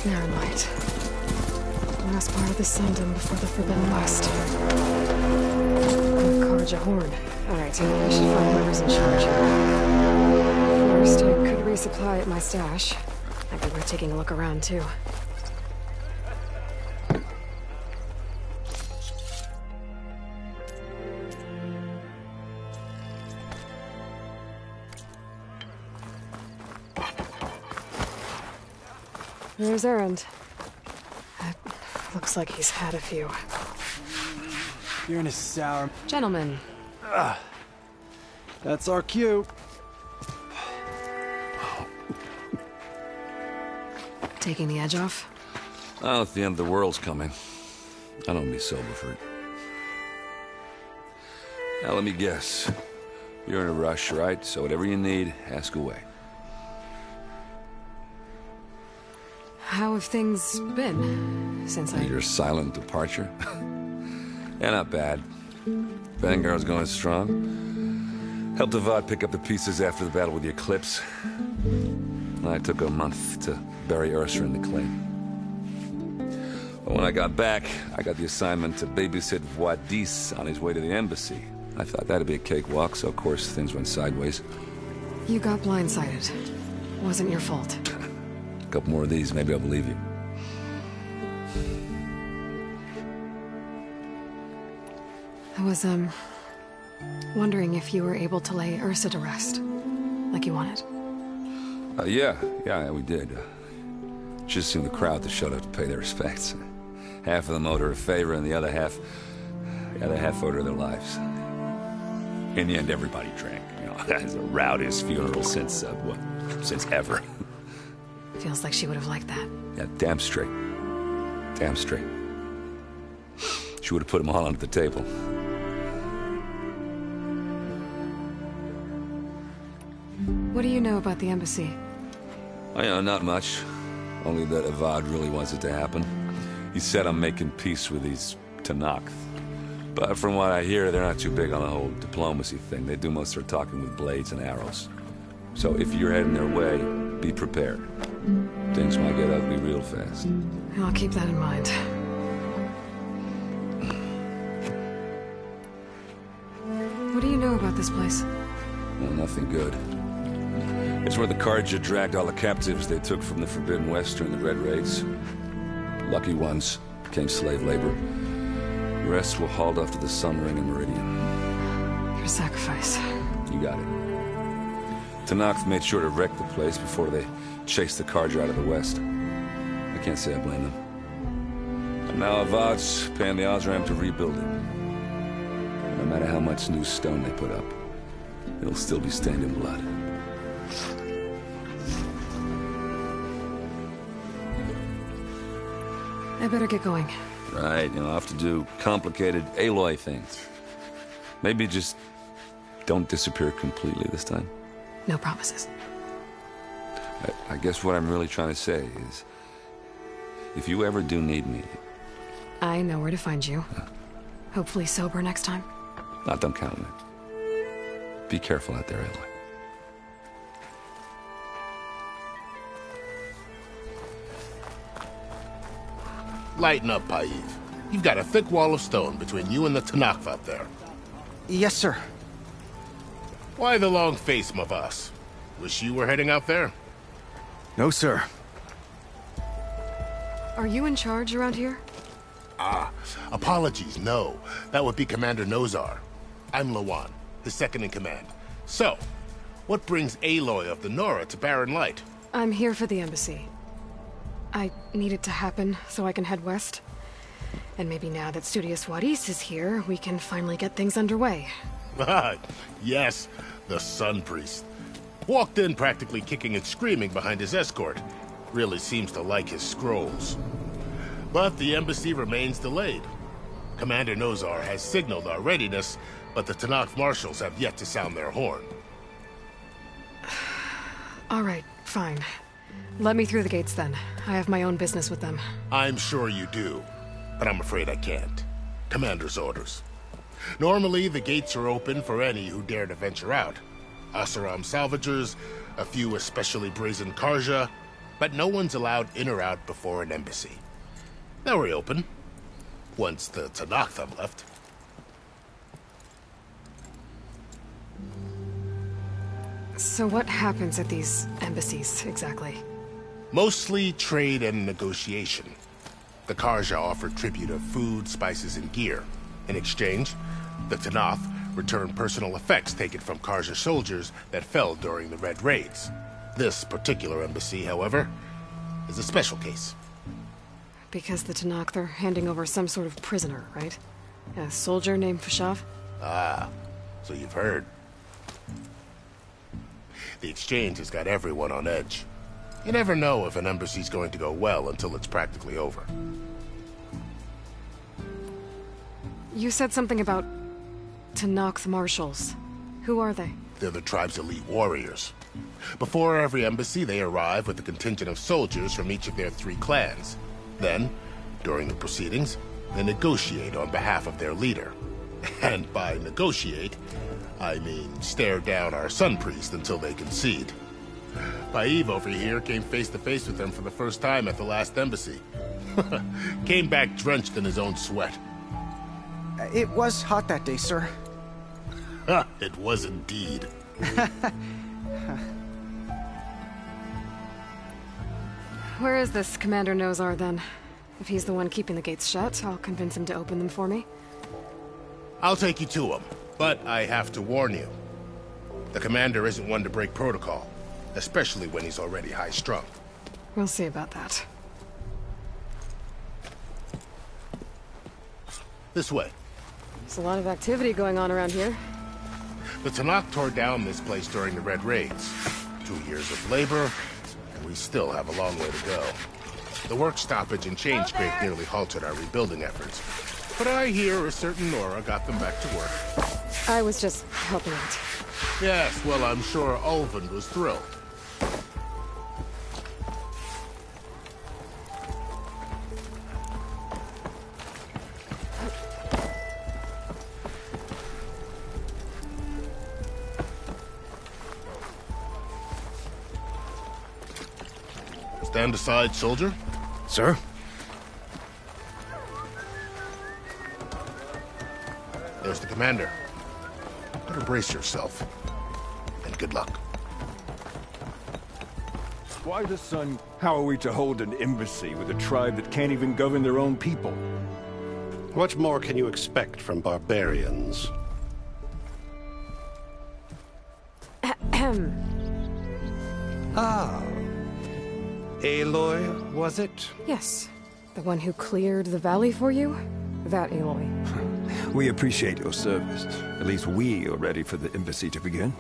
C: Fahrenheit. Last part of the Sundom before the Forbidden West. Karja Horn. Alright, I should find whoever's in charge here. First, I could resupply at my stash. Might be worth taking a look around, too. There's Errand. Looks like he's had a few.
S: You're in a sour...
C: Gentlemen.
S: That's our cue.
C: Taking the edge off?
T: Oh, if the end of the world's coming, I don't be sober for it. Now, let me guess. You're in a rush, right? So whatever you need, ask away.
C: How have things been since
T: Your silent departure? Yeah, not bad. Vanguard's going strong. Helped Avad pick up the pieces after the battle with the Eclipse. I took a month to bury Ursa in the claim. But when I got back, I got the assignment to babysit Wadis on his way to the embassy. I thought that'd be a cakewalk, so of course things went sideways.
C: You got blindsided. Wasn't your fault.
T: A couple more of these, maybe I'll believe you.
C: I was, wondering if you were able to lay Ursa to rest, like you wanted.
T: Yeah, we did. Just seemed the crowd that showed up to pay their respects. Half of them owed her a favor, and the other half owed her their lives. In the end, everybody drank. You know, that's the rowdiest funeral since ever.
C: Feels like she would have liked that.
T: Yeah, damn straight. Damn straight. She would have put them all under the table.
C: What do you know about the embassy?
T: Not much. Only that Avad really wants it to happen. He said I'm making peace with these Tenakth. But from what I hear, they're not too big on the whole diplomacy thing. They do most of their talking with blades and arrows. So if you're heading their way, be prepared. Things might get ugly real fast.
C: I'll keep that in mind. What do you know about this place?
T: Well, nothing good. It's where the Karja dragged all the captives they took from the Forbidden West during the Red Raids. Lucky ones became slave labor. The rest were hauled off to the Sun Ring and Meridian.
C: Your sacrifice.
T: You got it. Tenakth made sure to wreck the place before they chased the Karja out of the West. I can't say I blame them. And now Avad's paying the Osram to rebuild it. No matter how much new stone they put up, it'll still be stained in blood.
C: I better get going.
T: Right, I'll have to do complicated Aloy things. Maybe just don't disappear completely this time.
C: No promises.
T: I guess what I'm really trying to say is, if you ever do need me...
C: I know where to find you. Hopefully sober next time.
T: Don't count on it. Be careful out there, Aloy.
U: Lighten up, Paiv. You've got a thick wall of stone between you and the Tenakth up there.
B: Yes, sir.
U: Why the long face, Mavas? Wish you were heading out there?
S: No, sir.
C: Are you in charge around here?
U: Apologies, no. That would be Commander Nozar. I'm Lawan, his second in command. So, what brings Aloy of the Nora to Barren Light?
C: I'm here for the embassy. I need it to happen so I can head west. And maybe now that Studious Wadis is here, we can finally get things underway.
U: Yes, the Sun Priest. Walked in practically kicking and screaming behind his escort. Really seems to like his scrolls. But the embassy remains delayed. Commander Nozar has signaled our readiness, but the Tanakh marshals have yet to sound their horn.
C: All right, fine. Let me through the gates then. I have my own business with them.
U: I'm sure you do, but I'm afraid I can't. Commander's orders. Normally, the gates are open for any who dare to venture out. Asaram salvagers, a few especially brazen Karja, but no one's allowed in or out before an embassy. They'll reopen, once the Tanakh have left.
C: So what happens at these embassies, exactly?
U: Mostly trade and negotiation. The Karja offer tribute of food, spices, and gear. In exchange, the Tanakh return personal effects taken from Karja soldiers that fell during the Red Raids. This particular embassy, however, is a special case.
C: Because the Tanakh, they're handing over some sort of prisoner, right? A soldier named Fashav?
U: Ah, so you've heard. The exchange has got everyone on edge. You never know if an embassy's going to go well until it's practically over.
C: You said something about Tanakh marshals. Who are they?
U: They're the tribe's elite warriors. Before every embassy, they arrive with a contingent of soldiers from each of their 3 clans. Then, during the proceedings, they negotiate on behalf of their leader. And by negotiate, I mean stare down our Sun Priest until they concede. Paiv over here came face to face with them for the first time at the last embassy. Came back drenched in his own sweat.
A: It was hot that day, sir.
U: It was indeed.
C: Where is this Commander Nozar, then? If he's the one keeping the gates shut, I'll convince him to open them for me.
U: I'll take you to him, but I have to warn you. The commander isn't one to break protocol, especially when he's already high-strung.
C: We'll see about that.
U: This way.
C: There's a lot of activity going on around here.
U: The Tanakh tore down this place during the Red Raids. 2 years of labor, and we still have a long way to go. The work stoppage and chain scrape nearly halted our rebuilding efforts. But I hear a certain Nora got them back to work.
C: I was just helping out.
U: Yes, well, I'm sure Ulvin was thrilled. Stand aside, soldier.
B: Sir?
U: There's the commander. Better brace yourself. And good luck.
L: Why the Sun? How are we to hold an embassy with a tribe that can't even govern their own people?
V: What more can you expect from barbarians?
C: Ahem.
W: Ah. Aloy, was it?
C: Yes. The one who cleared the valley for you? That Aloy.
L: We appreciate your service. At least we are ready for the embassy to begin.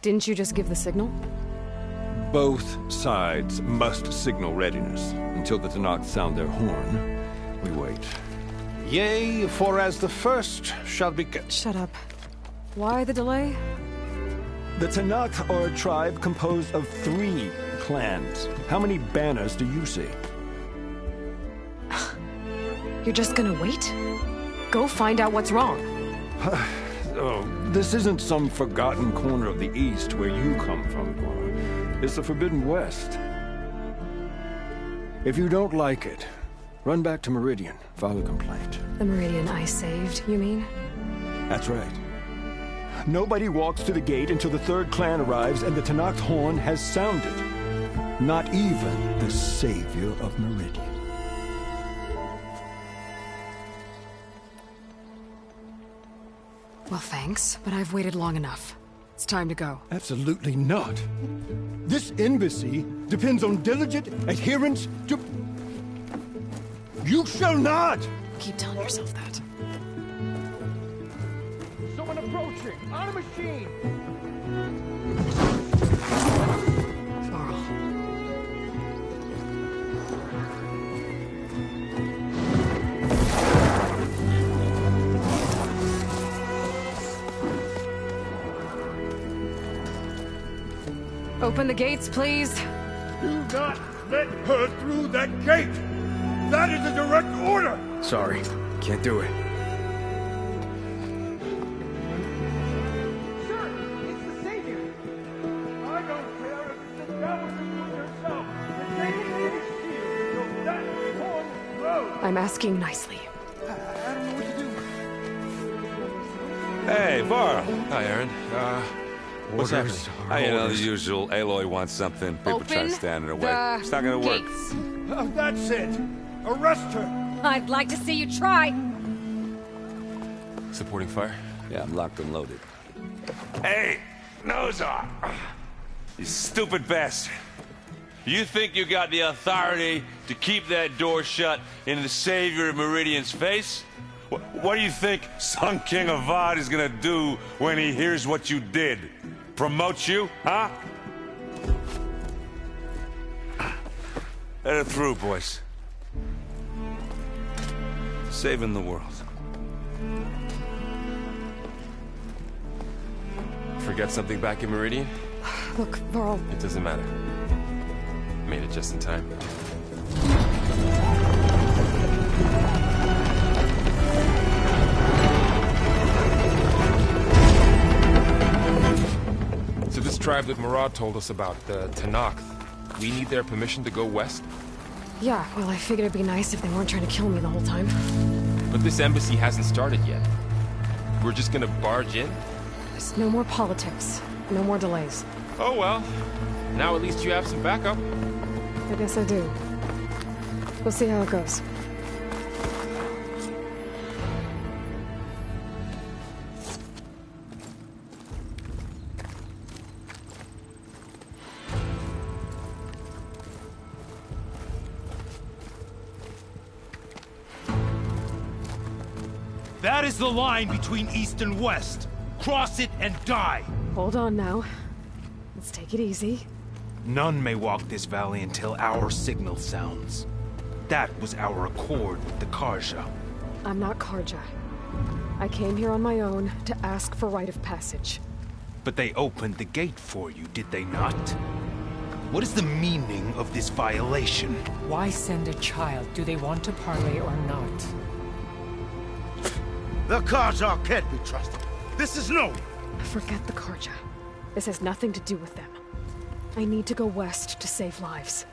C: Didn't you just give the signal?
L: Both sides must signal readiness. Until the Tanakh sound their horn, we wait.
W: Yea, for as the first shall be...
C: Shut up. Why the delay?
L: The Tanakh are a tribe composed of 3 clans. How many banners do you see?
C: You're just gonna wait? Go find out what's wrong.
L: Oh, this isn't some forgotten corner of the East where you come from, Cora. It's the Forbidden West. If you don't like it, run back to Meridian, file a complaint.
C: The Meridian I saved, you mean?
L: That's right. Nobody walks to the gate until the 3rd clan arrives and the Tanakh's horn has sounded. Not even the savior of Meridian.
C: Well, thanks, but I've waited long enough. It's time to go.
D: Absolutely not. This embassy depends on diligent adherence to... You shall not!
C: Keep telling yourself that.
E: Someone approaching! On a machine!
C: Open the gates, please.
D: Do not let her through that gate! That is a direct order!
S: Sorry, can't do it.
E: Sir, it's the Savior!
D: I don't care if it's the devil you do yourself! The gate is sealed, so that form road!
C: I'm asking nicely.
A: I don't know what to do.
T: Hey, Varl.
J: Hi, Aaron. What's happening?
T: You know, the usual. Aloy wants something. People try to stand in her way. It's not gonna work.
D: That's it! Arrest her!
O: I'd like to see you try.
J: Supporting fire?
T: Yeah, I'm locked and loaded. Hey, Nozar! You stupid bastard. You think you got the authority to keep that door shut in the Savior of Meridian's face? What do you think Sun King Avad is gonna do when he hears what you did? Promote you, huh? Let her through, boys. Saving the world.
J: Forget something back in Meridian?
C: Look, Varl.
J: It doesn't matter. Made it just in time. So this tribe that Murad told us about, the Tanakh, we need their permission to go west?
C: Yeah, well, I figured it'd be nice if they weren't trying to kill me the whole time.
J: But this embassy hasn't started yet. We're just gonna barge in?
C: There's no more politics. No more delays.
J: Oh well. Now at least you have some backup.
C: I guess I do. We'll see how it goes.
M: That is the line between East and West. Cross it and die.
C: Hold on now. Let's take it easy.
M: None may walk this valley until our signal sounds. That was our accord with the Karja.
C: I'm not Karja. I came here on my own to ask for rite of passage.
M: But they opened the gate for you, did they not? What is the meaning of this violation?
X: Why send a child? Do they want to parley or not?
Q: The Karja can't be trusted. This is no...
C: Forget the Karja. This has nothing to do with them. I need to go west to save lives.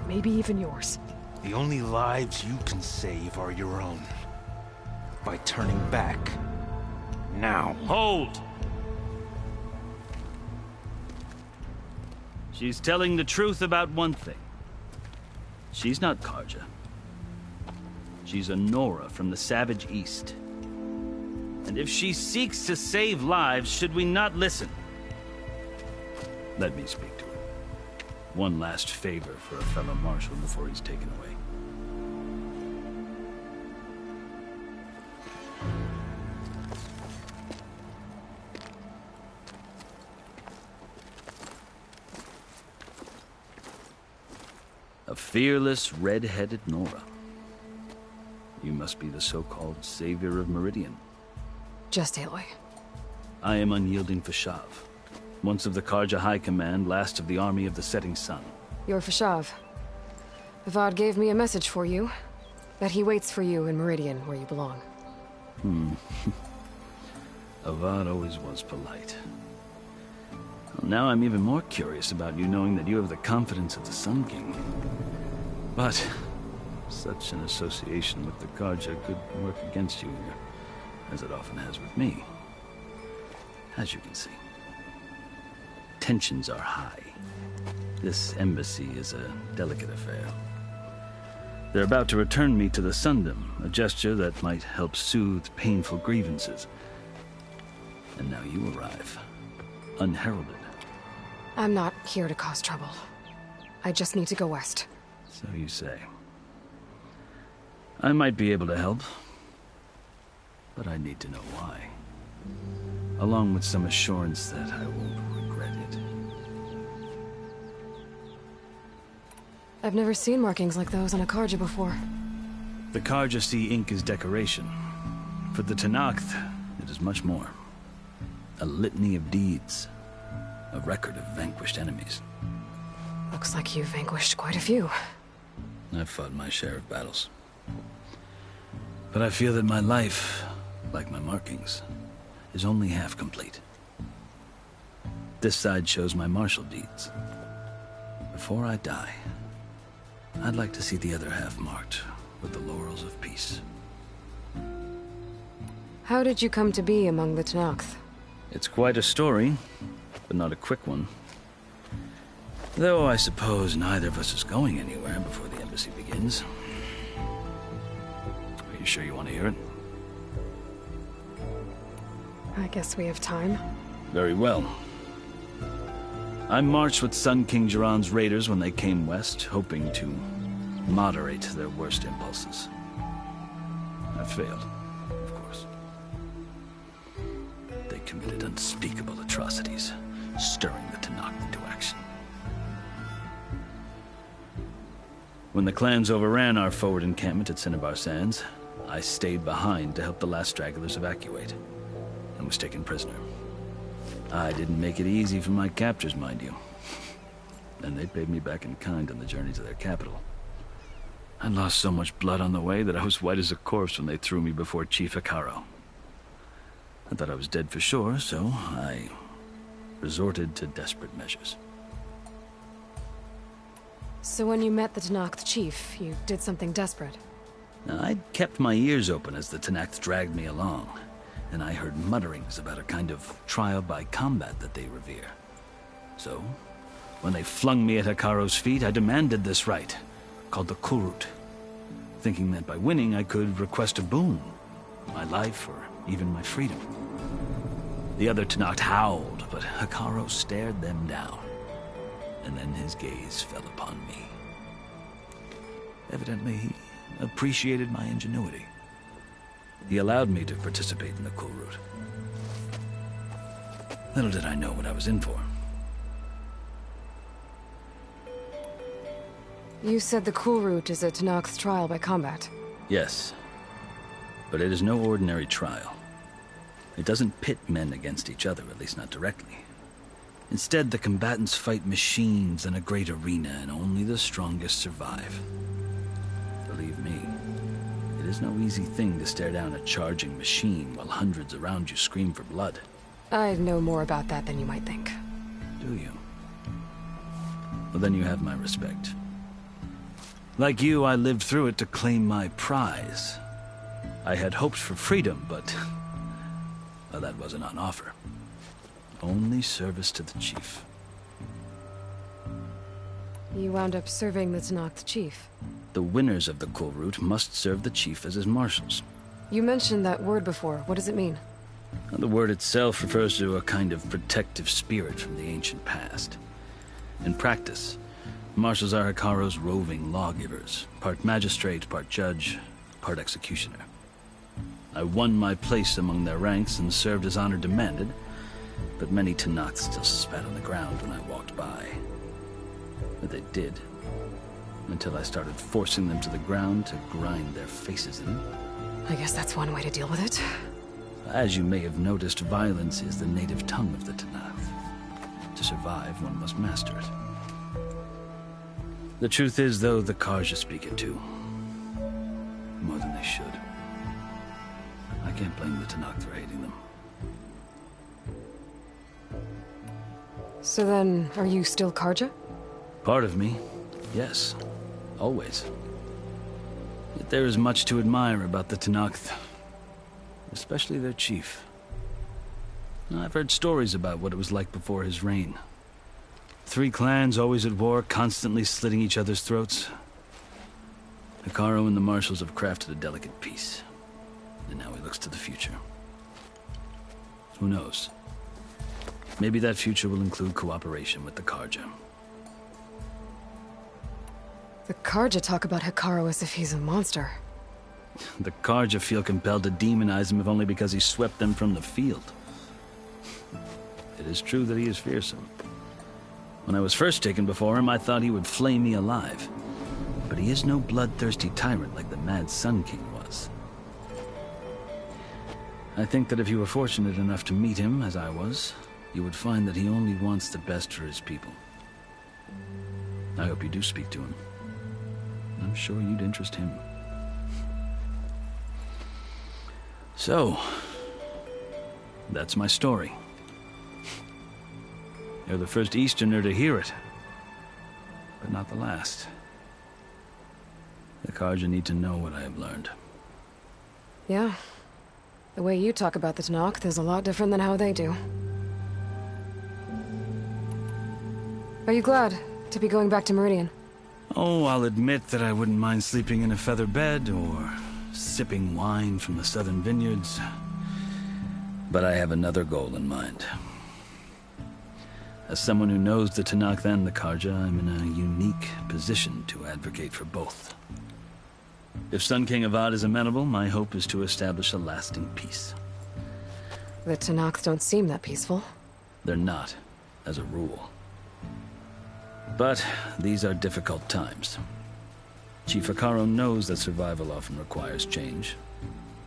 C: Maybe even yours.
M: The only lives you can save are your own. By turning back. Now.
Y: Hold! She's telling the truth about one thing. She's not Karja. She's a Nora from the Savage East. And if she seeks to save lives, should we not listen? Let me speak to her. One last favor for a fellow marshal before he's taken away. A fearless, red-headed Nora. You must be the so-called Savior of Meridian.
C: Just Aloy.
Y: I am Unyielding Fashav. Once of the Karja High Command, last of the Army of the Setting Sun.
C: You're Fashav. Avad gave me a message for you. That he waits for you in Meridian, where you belong.
Y: Avad always was polite. Well, now I'm even more curious about you knowing that you have the confidence of the Sun King. But such an association with the Karja could work against you, as it often has with me. As you can see. Tensions are high. This embassy is a delicate affair. They're about to return me to the Sundom, a gesture that might help soothe painful grievances. And now you arrive, unheralded.
C: I'm not here to cause trouble. I just need to go west.
Y: So you say. I might be able to help, but I need to know why. Along with some assurance that I won't regret it.
C: I've never seen markings like those on a Karja before.
Y: The Karja see ink as decoration. For the Tenakth, it is much more. A litany of deeds. A record of vanquished enemies.
C: Looks like you've vanquished quite a few.
Y: I've fought my share of battles. But I feel that my life, like my markings, is only half complete. This side shows my martial deeds. Before I die, I'd like to see the other half marked with the laurels of peace.
C: How did you come to be among the Tenakth?
Y: It's quite a story, but not a quick one. Though I suppose neither of us is going anywhere before the embassy begins. Are you sure you want to hear it?
C: I guess we have time.
Y: Very well. I marched with Sun King Jiran's raiders when they came west, hoping to moderate their worst impulses. I failed, of course. They committed unspeakable atrocities, stirring the Tenakth into action. When the clans overran our forward encampment at Cinnabar Sands, I stayed behind to help the last stragglers evacuate, and was taken prisoner. I didn't make it easy for my captors, mind you. And they paid me back in kind on the journey to their capital. I lost so much blood on the way that I was white as a corpse when they threw me before Chief Hikaro. I thought I was dead for sure, so I resorted to desperate measures.
C: So when you met the Tenakth chief, you did something desperate?
Y: I'd kept my ears open as the Tenakth dragged me along, and I heard mutterings about a kind of trial by combat that they revere. So, when they flung me at Hikaro's feet, I demanded this right, called the Kurut, thinking that by winning I could request a boon, my life or even my freedom. The other Tenakth howled, but Hikaro stared them down, and then his gaze fell upon me. Evidently, he appreciated my ingenuity. He allowed me to participate in the Kurut. Little did I know what I was in for.
C: You said the Kurut is a Tenakth trial by combat.
Y: Yes, but it is no ordinary trial. It doesn't pit men against each other, at least not directly. Instead, the combatants fight machines in a great arena, and only the strongest survive. Believe me, it is no easy thing to stare down a charging machine while hundreds around you scream for blood.
C: I know more about that than you might think.
Y: Do you? Well, then you have my respect. Like you, I lived through it to claim my prize. I had hoped for freedom, but well, that wasn't on offer. Only service to the chief.
C: You wound up serving the Tenakth chief.
Y: The winners of the Kurut must serve the chief as his marshals.
C: You mentioned that word before. What does it mean?
Y: The word itself refers to a kind of protective spirit from the ancient past. In practice, marshals are Hikaro's roving lawgivers, part magistrate, part judge, part executioner. I won my place among their ranks and served as honor demanded, but many Tenakth still spat on the ground when I walked by. But they did, until I started forcing them to the ground to grind their faces in.
C: I guess that's one way to deal with it.
Y: As you may have noticed, violence is the native tongue of the Tenakth. To survive, one must master it. The truth is, though, the Karja speak it too. More than they should. I can't blame the Tenakth for hating them.
C: So then, are you still Karja?
Y: Part of me, yes. Always. Yet there is much to admire about the Tenakth. Especially their chief. I've heard stories about what it was like before his reign. 3 clans always at war, constantly slitting each other's throats. Hikaro and the marshals have crafted a delicate peace. And now he looks to the future. Who knows? Maybe that future will include cooperation with the Karja.
C: The Karja talk about Hikaru as if he's a monster.
Y: The Karja feel compelled to demonize him if only because he swept them from the field. It is true that he is fearsome. When I was first taken before him, I thought he would flay me alive. But he is no bloodthirsty tyrant like the Mad Sun King was. I think that if you were fortunate enough to meet him, as I was, you would find that he only wants the best for his people. I hope you do speak to him. I'm sure you'd interest him. So, that's my story. You're the first Easterner to hear it, but not the last. The Karja need to know what I have learned.
C: Yeah. The way you talk about the Tanakh is a lot different than how they do. Are you glad to be going back to Meridian?
Y: Oh, I'll admit that I wouldn't mind sleeping in a feather bed or sipping wine from the southern vineyards. But I have another goal in mind. As someone who knows the Tanakh and the Karja, I'm in a unique position to advocate for both. If Sun King Avad is amenable, my hope is to establish a lasting peace.
C: The Tanakh don't seem that peaceful.
Y: They're not, as a rule. But these are difficult times. Chief Hikaru knows that survival often requires change,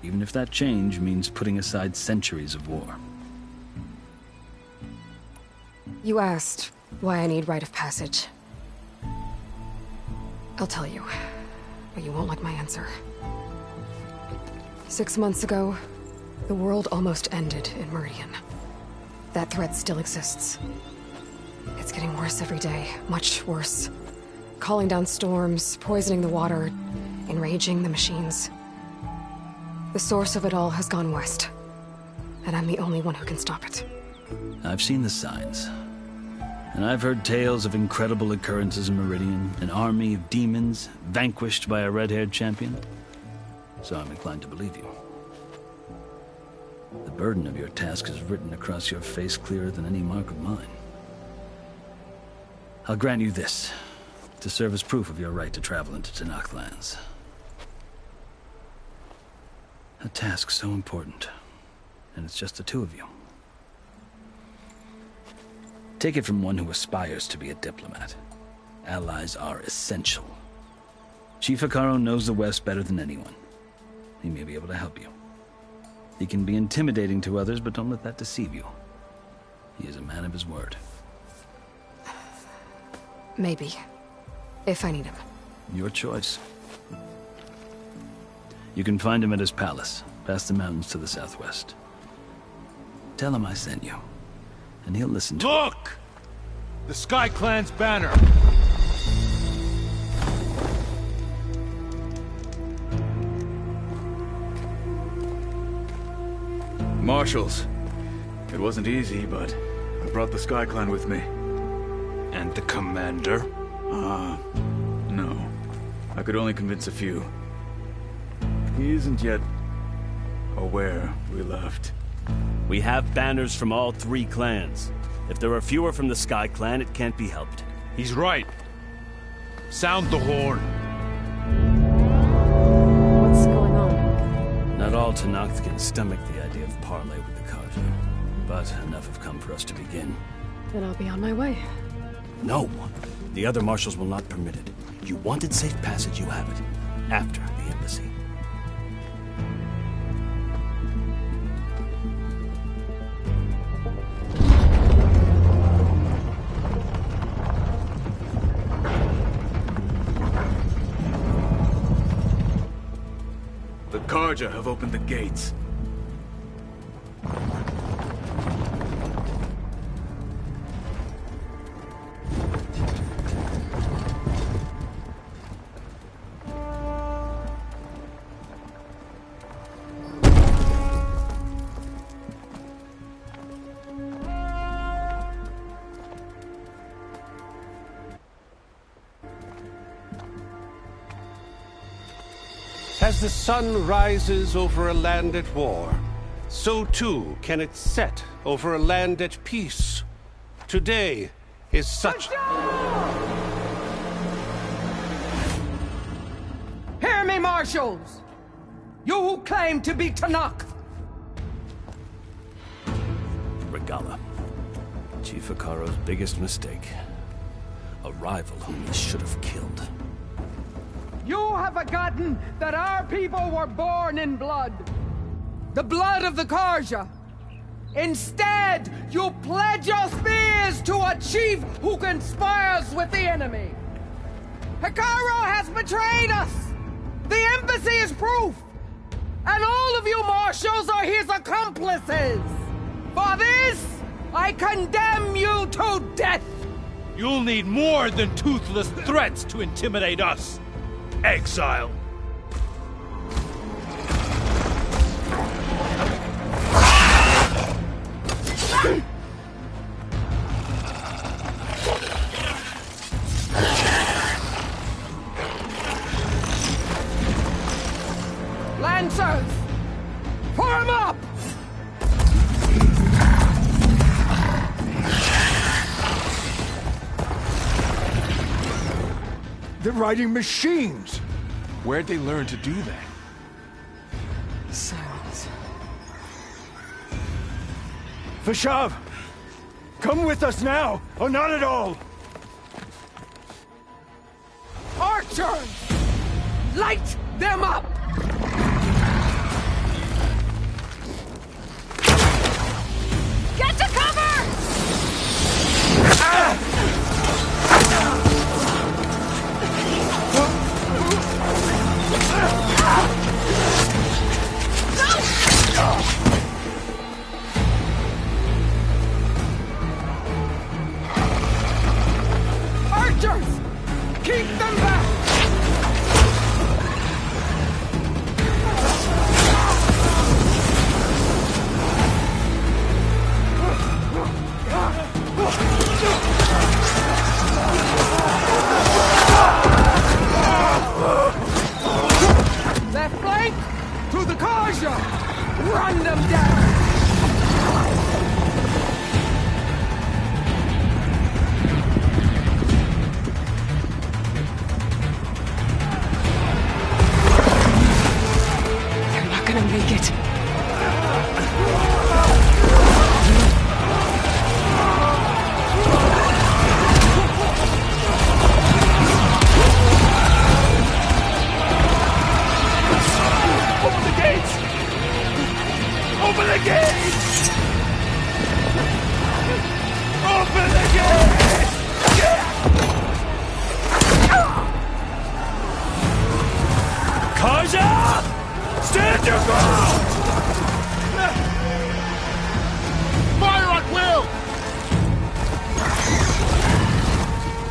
Y: even if that change means putting aside centuries of war.
C: You asked why I need rite of passage. I'll tell you, but you won't like my answer. 6 months ago, the world almost ended in Meridian. That threat still exists. It's getting worse every day, much worse. Calling down storms, poisoning the water, enraging the machines. The source of it all has gone west, and I'm the only one who can stop it.
Y: I've seen the signs. And I've heard tales of incredible occurrences in Meridian, an army of demons vanquished by a red-haired champion. So I'm inclined to believe you. The burden of your task is written across your face clearer than any mark of mine. I'll grant you this, to serve as proof of your right to travel into Tanakh lands. A task so important, and it's just the two of you. Take it from one who aspires to be a diplomat. Allies are essential. Chief Hikaru knows the West better than anyone. He may be able to help you. He can be intimidating to others, but don't let that deceive you. He is a man of his word.
C: Maybe. If I need him.
Y: Your choice. You can find him at his palace, past the mountains to the southwest. Tell him I sent you, and he'll listen to
M: Look! The Sky Clan's banner!
G: Marshals. It wasn't easy, but I brought the Sky Clan with me.
M: And the commander?
G: No. I could only convince a few. He isn't yet aware we left.
H: We have banners from all 3 clans. If there are fewer from the Sky Clan, it can't be helped.
M: He's right. Sound the horn.
C: What's going on?
Y: Not all Tanakh can stomach the idea of parley with the Karja, but enough have come for us to begin.
C: Then I'll be on my way.
H: No! The other marshals will not permit it. You wanted safe passage, you have it. After the embassy.
G: The Karja have opened the gates.
V: As the sun rises over a land at war, so too can it set over a land at peace. Today is such...
F: Hear me, Marshals! You who claim to be Tanakh!
H: Regala. Chief Hikaru's biggest mistake. A rival whom he should have killed.
F: You have forgotten that our people were born in blood. The blood of the Karja. Instead, you pledge your spears to a chief who conspires with the enemy. Hikaru has betrayed us! The embassy is proof! And all of you marshals are his accomplices! For this, I condemn you to death!
M: You'll need more than toothless threats to intimidate us. Exile.
F: Lancers! Form up!
D: They're riding machines!
J: Where'd they learn to do that?
F: Silence.
D: Vashav! Come with us now, or not at all!
F: Archers! Light them up!
O: Get to cover!
F: Archers! Keep them back! Left flank! To the Karja! Run them down!
C: They're not gonna make it.
D: Open the gates! Open the gates! Open the gates! Karja! Stand your ground!
Q: Fire at will!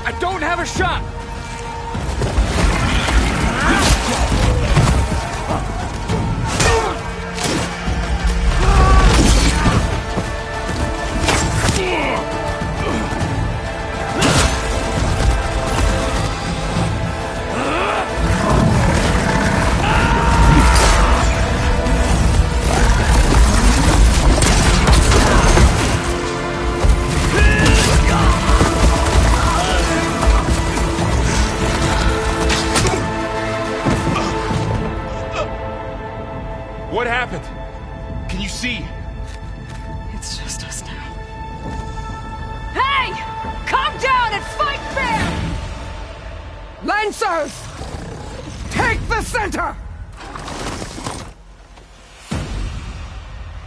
Q: I don't have a shot!
J: What happened? Can you see?
C: It's just us now.
O: Hey! Calm down and fight fair!
F: Lancers! Take the center!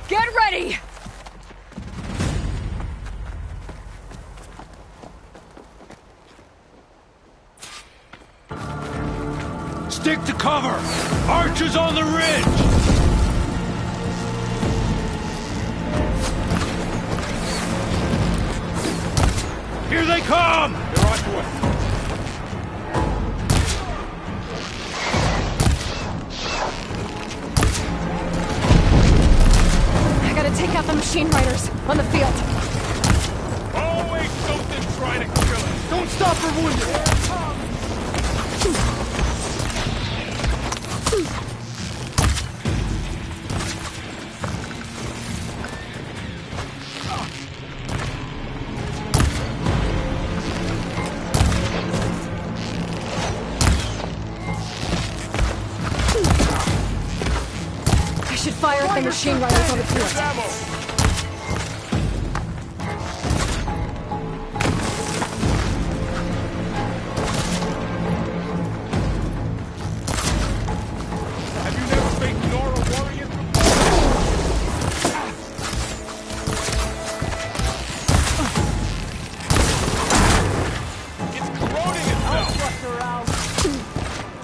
O: Get ready!
M: Stick to cover! Archers on the ridge! Here they come!
J: They're on your way.
C: I gotta take out the machine riders on the field.
J: Always something trying to kill us.
D: Don't stop for wounded!
C: the machine riders on the field.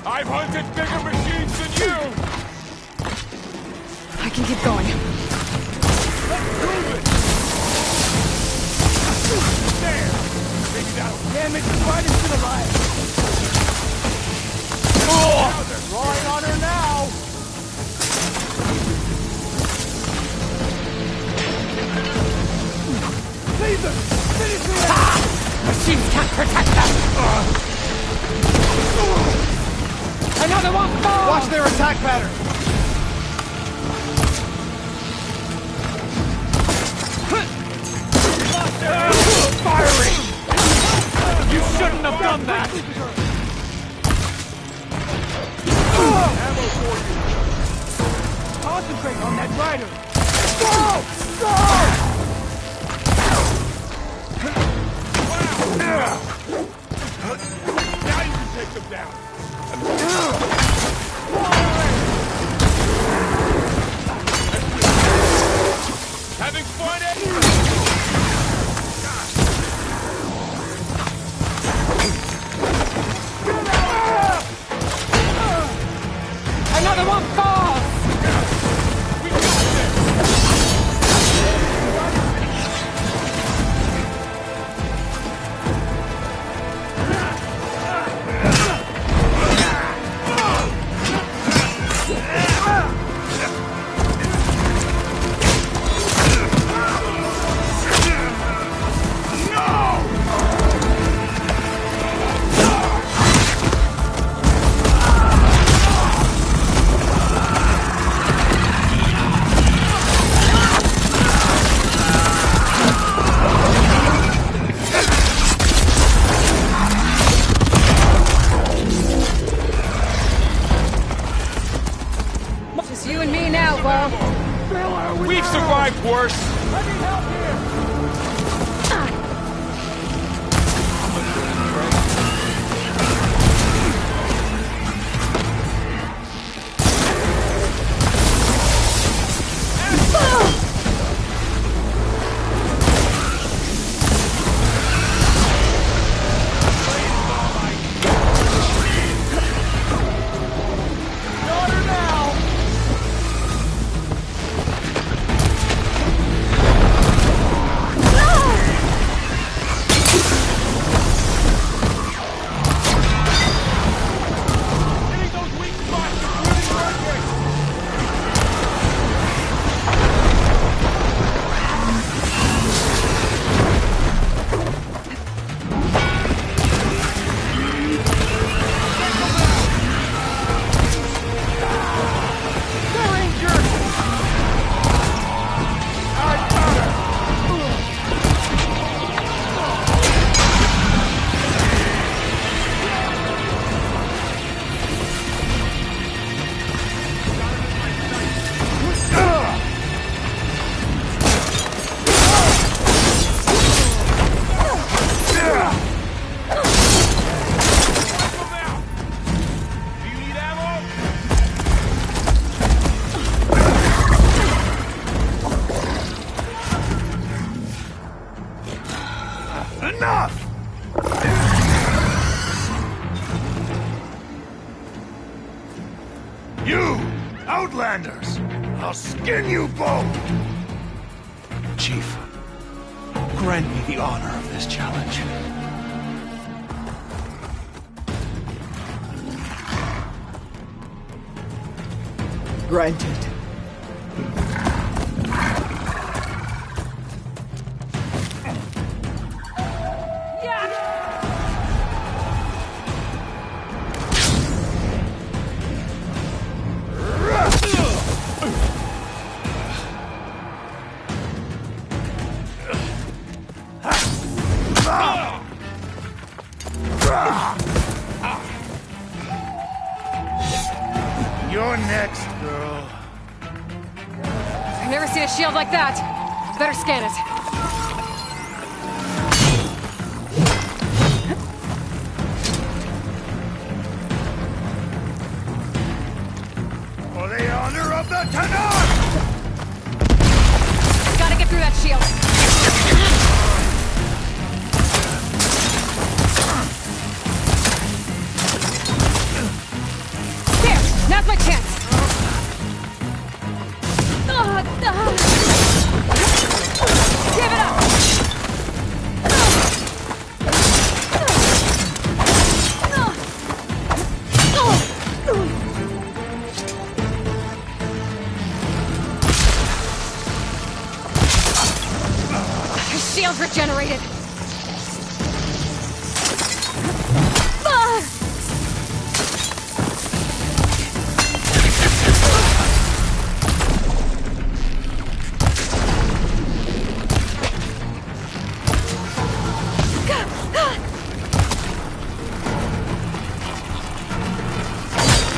J: I've hunted bigger machines than you!
C: I can keep going.
J: Let's prove it! There! Maybe that'll...
Q: Damn it, the spider's still alive!
J: Now they're drawing on her now!
Q: Leave them! Finish them!
X: Machines can't protect them! Another one falls!
Q: Watch their attack pattern!
J: Firing! You shouldn't have done that! Ammo for you!
Q: Concentrate on that rider!
J: Now you can take them down! Having fun,
X: Another one falls!
J: We got this!
C: Just you and me now, Bo.
J: We've survived worse!
Q: I need help here!
J: Enough! You, Outlanders! I'll skin you both!
M: Chief, grant me the honor of this challenge.
F: Granted.
J: You're next, girl.
C: Never seen a shield like that. Better scan it.
D: For the honor of the Tanakh!
C: Gotta get through that shield. There! Now's my chance! Give it up! Shield's regenerated!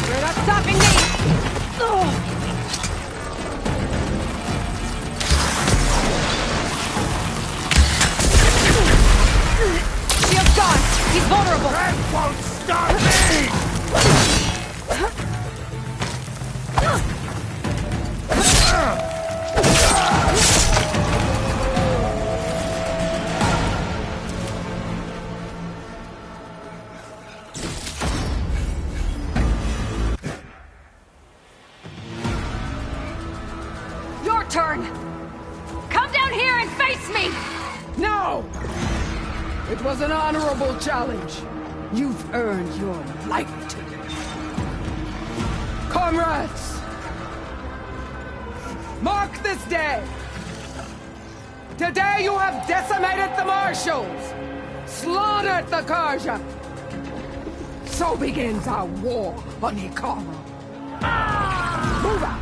C: You're not stopping me! Shield's gone! He's vulnerable!
D: That won't stop
C: Your turn! Come down here and face me!
F: No! It was an honorable challenge. You've earned your life today. Comrades! Mark this day! Today you have decimated the Marshals! Slaughtered the Karja! So begins our war on Hikaru. Move out!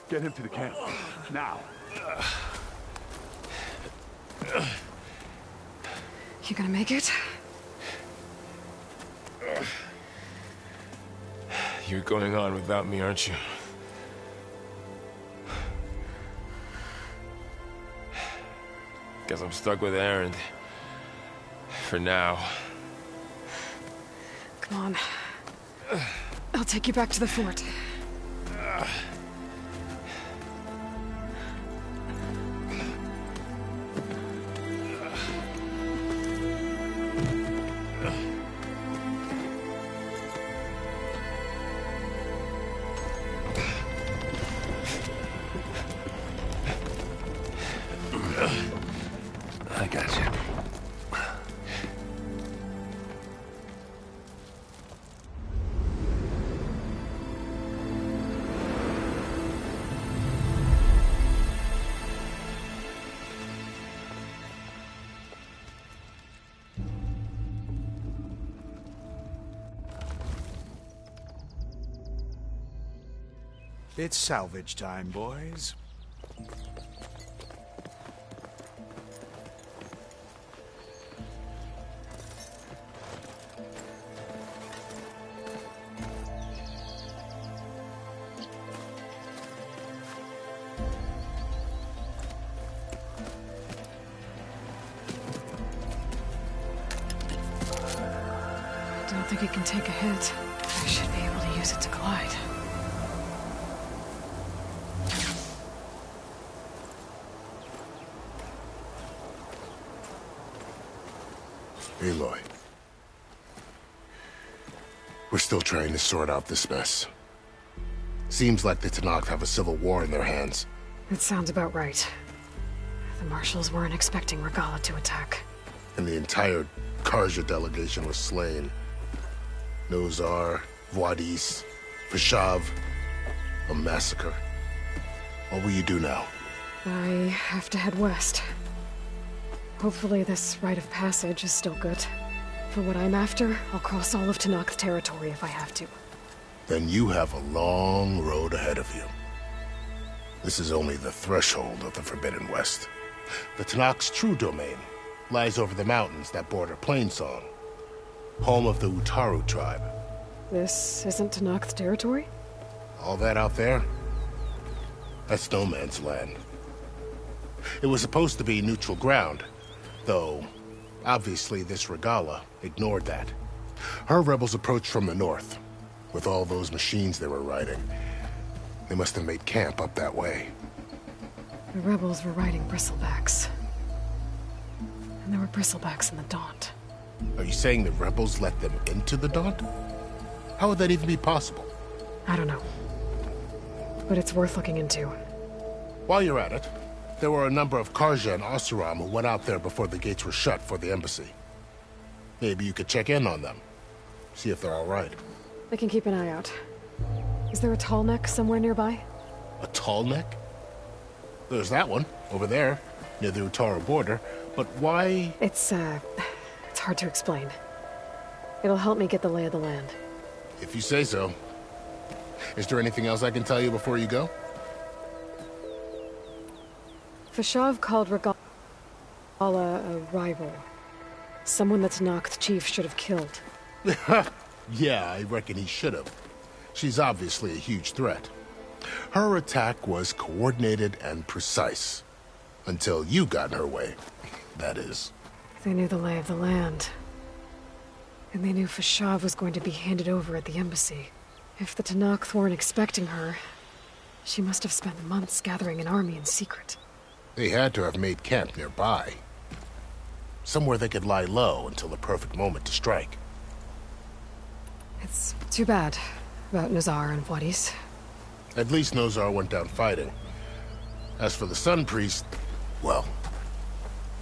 D: Get him to the camp. Now.
C: You gonna make it?
J: You're going on without me, aren't you? Guess I'm stuck with Aaron. For now.
C: Come on. I'll take you back to the fort.
T: I got you.
I: It's salvage time, boys.
C: Don't think it can take a hit. I should be able to use it to glide.
U: Aloy. We're still trying to sort out this mess. Seems like the Tanakh have a civil war in their hands.
C: That sounds about right. The Marshals weren't expecting Regala to attack.
U: And the entire Karja delegation was slain. Nozar, Voidis, Vashav. A massacre. What will you do now?
C: I have to head west. Hopefully this rite of passage is still good. For what I'm after, I'll cross all of Tenakth territory if I have to.
U: Then you have a long road ahead of you. This is only the threshold of the Forbidden West. The Tenakth's true domain lies over the mountains that border Plainsong, home of the Utaru tribe.
C: This isn't Tenakth territory?
U: All that out there? That's no man's land. It was supposed to be neutral ground, though obviously this Regala ignored that. Her rebels approached from the north, with all those machines they were riding. They must have made camp up that way.
C: The rebels were riding bristlebacks. And there were bristlebacks in the Daunt.
U: Are you saying the rebels let them into the Daunt? How would that even be possible?
C: I don't know. But it's worth looking into.
U: While you're at it, there were a number of Karja and Oseram who went out there before the gates were shut for the embassy. Maybe you could check in on them. See if they're all right.
C: I can keep an eye out. Is there a tall neck somewhere nearby?
U: A tall neck? There's that one, over there, near the Utaru border. But why?
C: It's hard to explain. It'll help me get the lay of the land.
U: If you say so. Is there anything else I can tell you before you go?
C: Fashav called Regala a rival. Someone that Tenakth chief should have killed.
U: Yeah, I reckon he should have. She's obviously a huge threat. Her attack was coordinated and precise. Until you got in her way, that is.
C: They knew the lay of the land. And they knew Fashav was going to be handed over at the embassy. If the Tenakth weren't expecting her, she must have spent months gathering an army in secret.
U: They had to have made camp nearby. Somewhere they could lie low until the perfect moment to strike.
C: It's too bad about Nazar and Wadis.
U: At least Nozar went down fighting. As for the Sun Priest, well,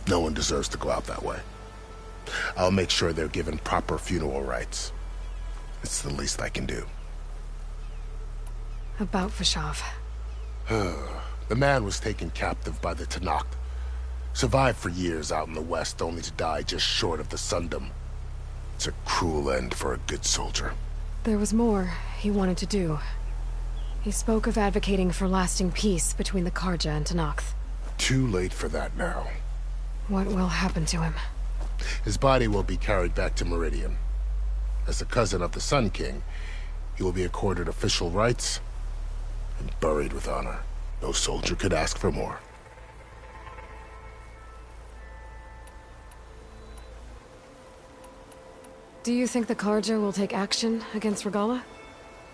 U: no one deserves to go out that way. I'll make sure they're given proper funeral rites. It's the least I can do.
C: About Fashav.
U: The man was taken captive by the Tenakth. Survived for years out in the west, only to die just short of the Sundom. It's a cruel end for a good soldier.
C: There was more he wanted to do. He spoke of advocating for lasting peace between the Karja and Tenakth.
U: Too late for that now.
C: What will happen to him?
U: His body will be carried back to Meridian. As a cousin of the Sun King, he will be accorded official rights and buried with honor. No soldier could ask for more.
C: Do you think the Karja will take action against Regala?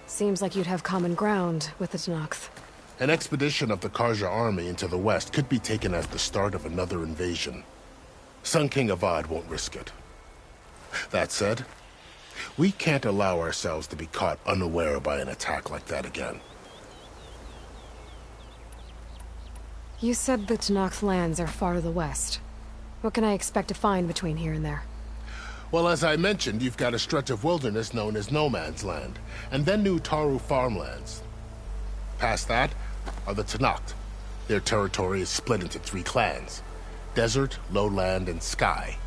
C: Seems like you'd have common ground with the Tenakth.
U: An expedition of the Karja army into the west could be taken as the start of another invasion. Sun King Avad won't risk it. That said, we can't allow ourselves to be caught unaware by an attack like that again.
C: You said the Tenakth lands are far to the west. What can I expect to find between here and there?
U: Well, as I mentioned, you've got a stretch of wilderness known as No Man's Land, and then New Taru farmlands. Past that are the Tenakth. Their territory is split into 3 clans: Desert, Lowland, and Sky.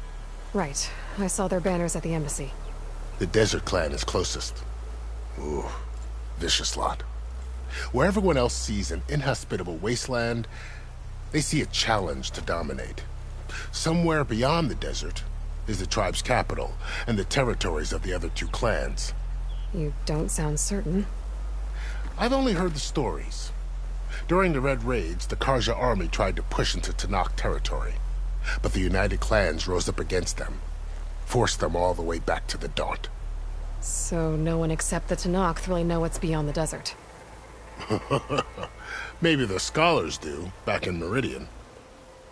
C: Right. I saw their banners at the embassy.
U: The Desert clan is closest. Ooh, vicious lot. Where everyone else sees an inhospitable wasteland, they see a challenge to dominate. Somewhere beyond the desert is the tribe's capital and the territories of the other 2 clans.
C: You don't sound certain.
U: I've only heard the stories. During the Red Raids, the Karja army tried to push into Tenakth territory, but the United Clans rose up against them, forced them all the way back to the Daunt.
C: So no one except the Tenakth really know what's beyond the desert.
U: Maybe the scholars do, back in Meridian.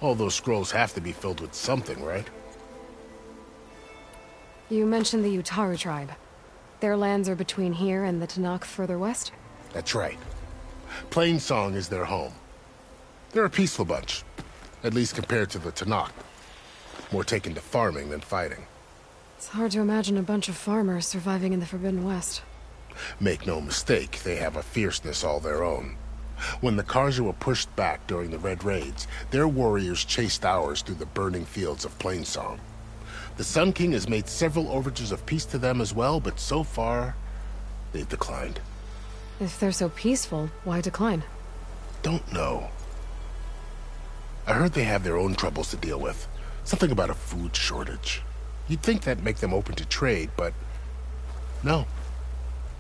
U: All those scrolls have to be filled with something, right?
C: You mentioned the Utaru tribe. Their lands are between here and the Tenakth further west?
U: That's right. Plainsong is their home. They're a peaceful bunch, at least compared to the Tenakth. More taken to farming than fighting.
C: It's hard to imagine a bunch of farmers surviving in the Forbidden West.
U: Make no mistake, they have a fierceness all their own. When the Karja were pushed back during the Red Raids, their warriors chased ours through the burning fields of Plainsong. The Sun King has made several overtures of peace to them as well, but so far, they've declined.
C: If they're so peaceful, why decline?
U: Don't know. I heard they have their own troubles to deal with. Something about a food shortage. You'd think that'd make them open to trade, but no.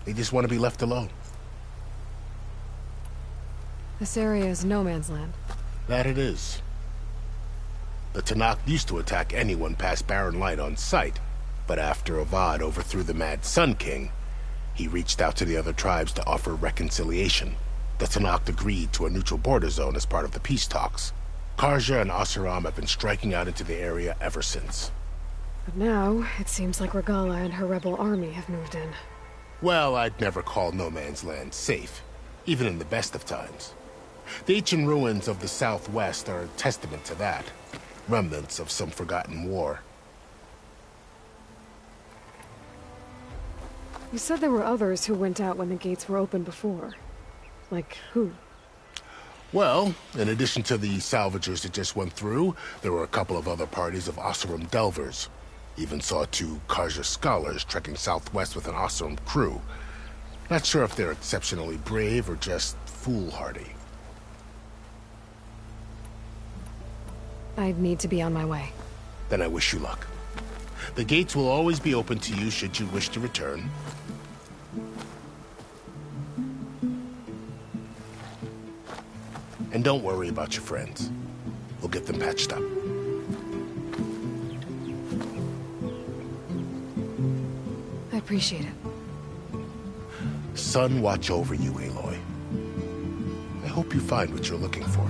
U: They just want to be left alone.
C: This area is no man's land.
U: That it is. The Tanakh used to attack anyone past Barren Light on sight, but after Avad overthrew the Mad Sun King, he reached out to the other tribes to offer reconciliation. The Tanakh agreed to a neutral border zone as part of the peace talks. Karja and Oseram have been striking out into the area ever since.
C: But now, it seems like Regala and her rebel army have moved in.
U: Well, I'd never call no man's land safe, even in the best of times. The ancient ruins of the southwest are a testament to that. Remnants of some forgotten war.
C: You said there were others who went out when the gates were open before. Like who?
U: Well, in addition to the salvagers that just went through, there were a couple of other parties of Oseram delvers. Even saw 2 Karja scholars trekking southwest with an Oseram crew. Not sure if they're exceptionally brave or just foolhardy.
C: I'd need to be on my way.
U: Then I wish you luck. The gates will always be open to you should you wish to return. And don't worry about your friends. We'll get them patched up.
C: I appreciate it.
U: Sun watch over you, Aloy. I hope you find what you're looking for.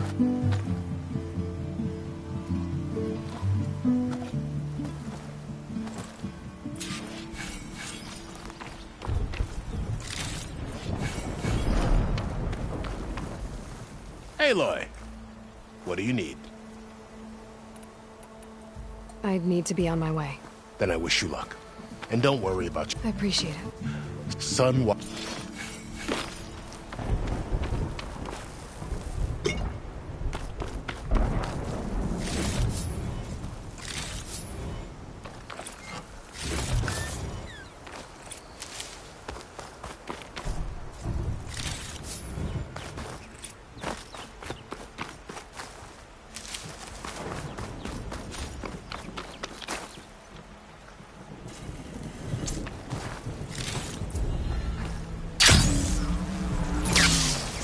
U: Aloy, what do you need?
C: I'd need to be on my way.
U: Then I wish you luck. And don't worry about
C: I appreciate it.
U: Sun watch.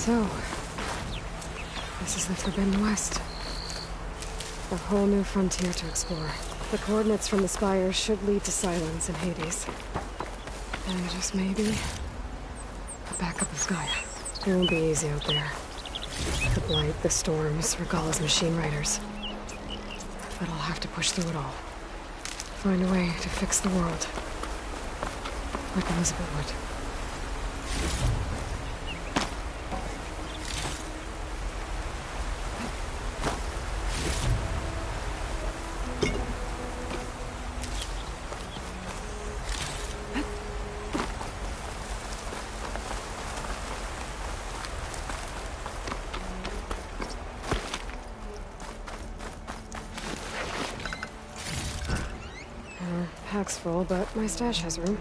C: So, this is the Forbidden West. A whole new frontier to explore. The coordinates from the spires should lead to Silence and Hades. And just maybe, a backup of Gaia. It won't be easy out there. The Blight, the Storms, Regala's machine riders. But I'll have to push through it all. Find a way to fix the world. Like Elizabeth would. Pack's full, but my stash has room.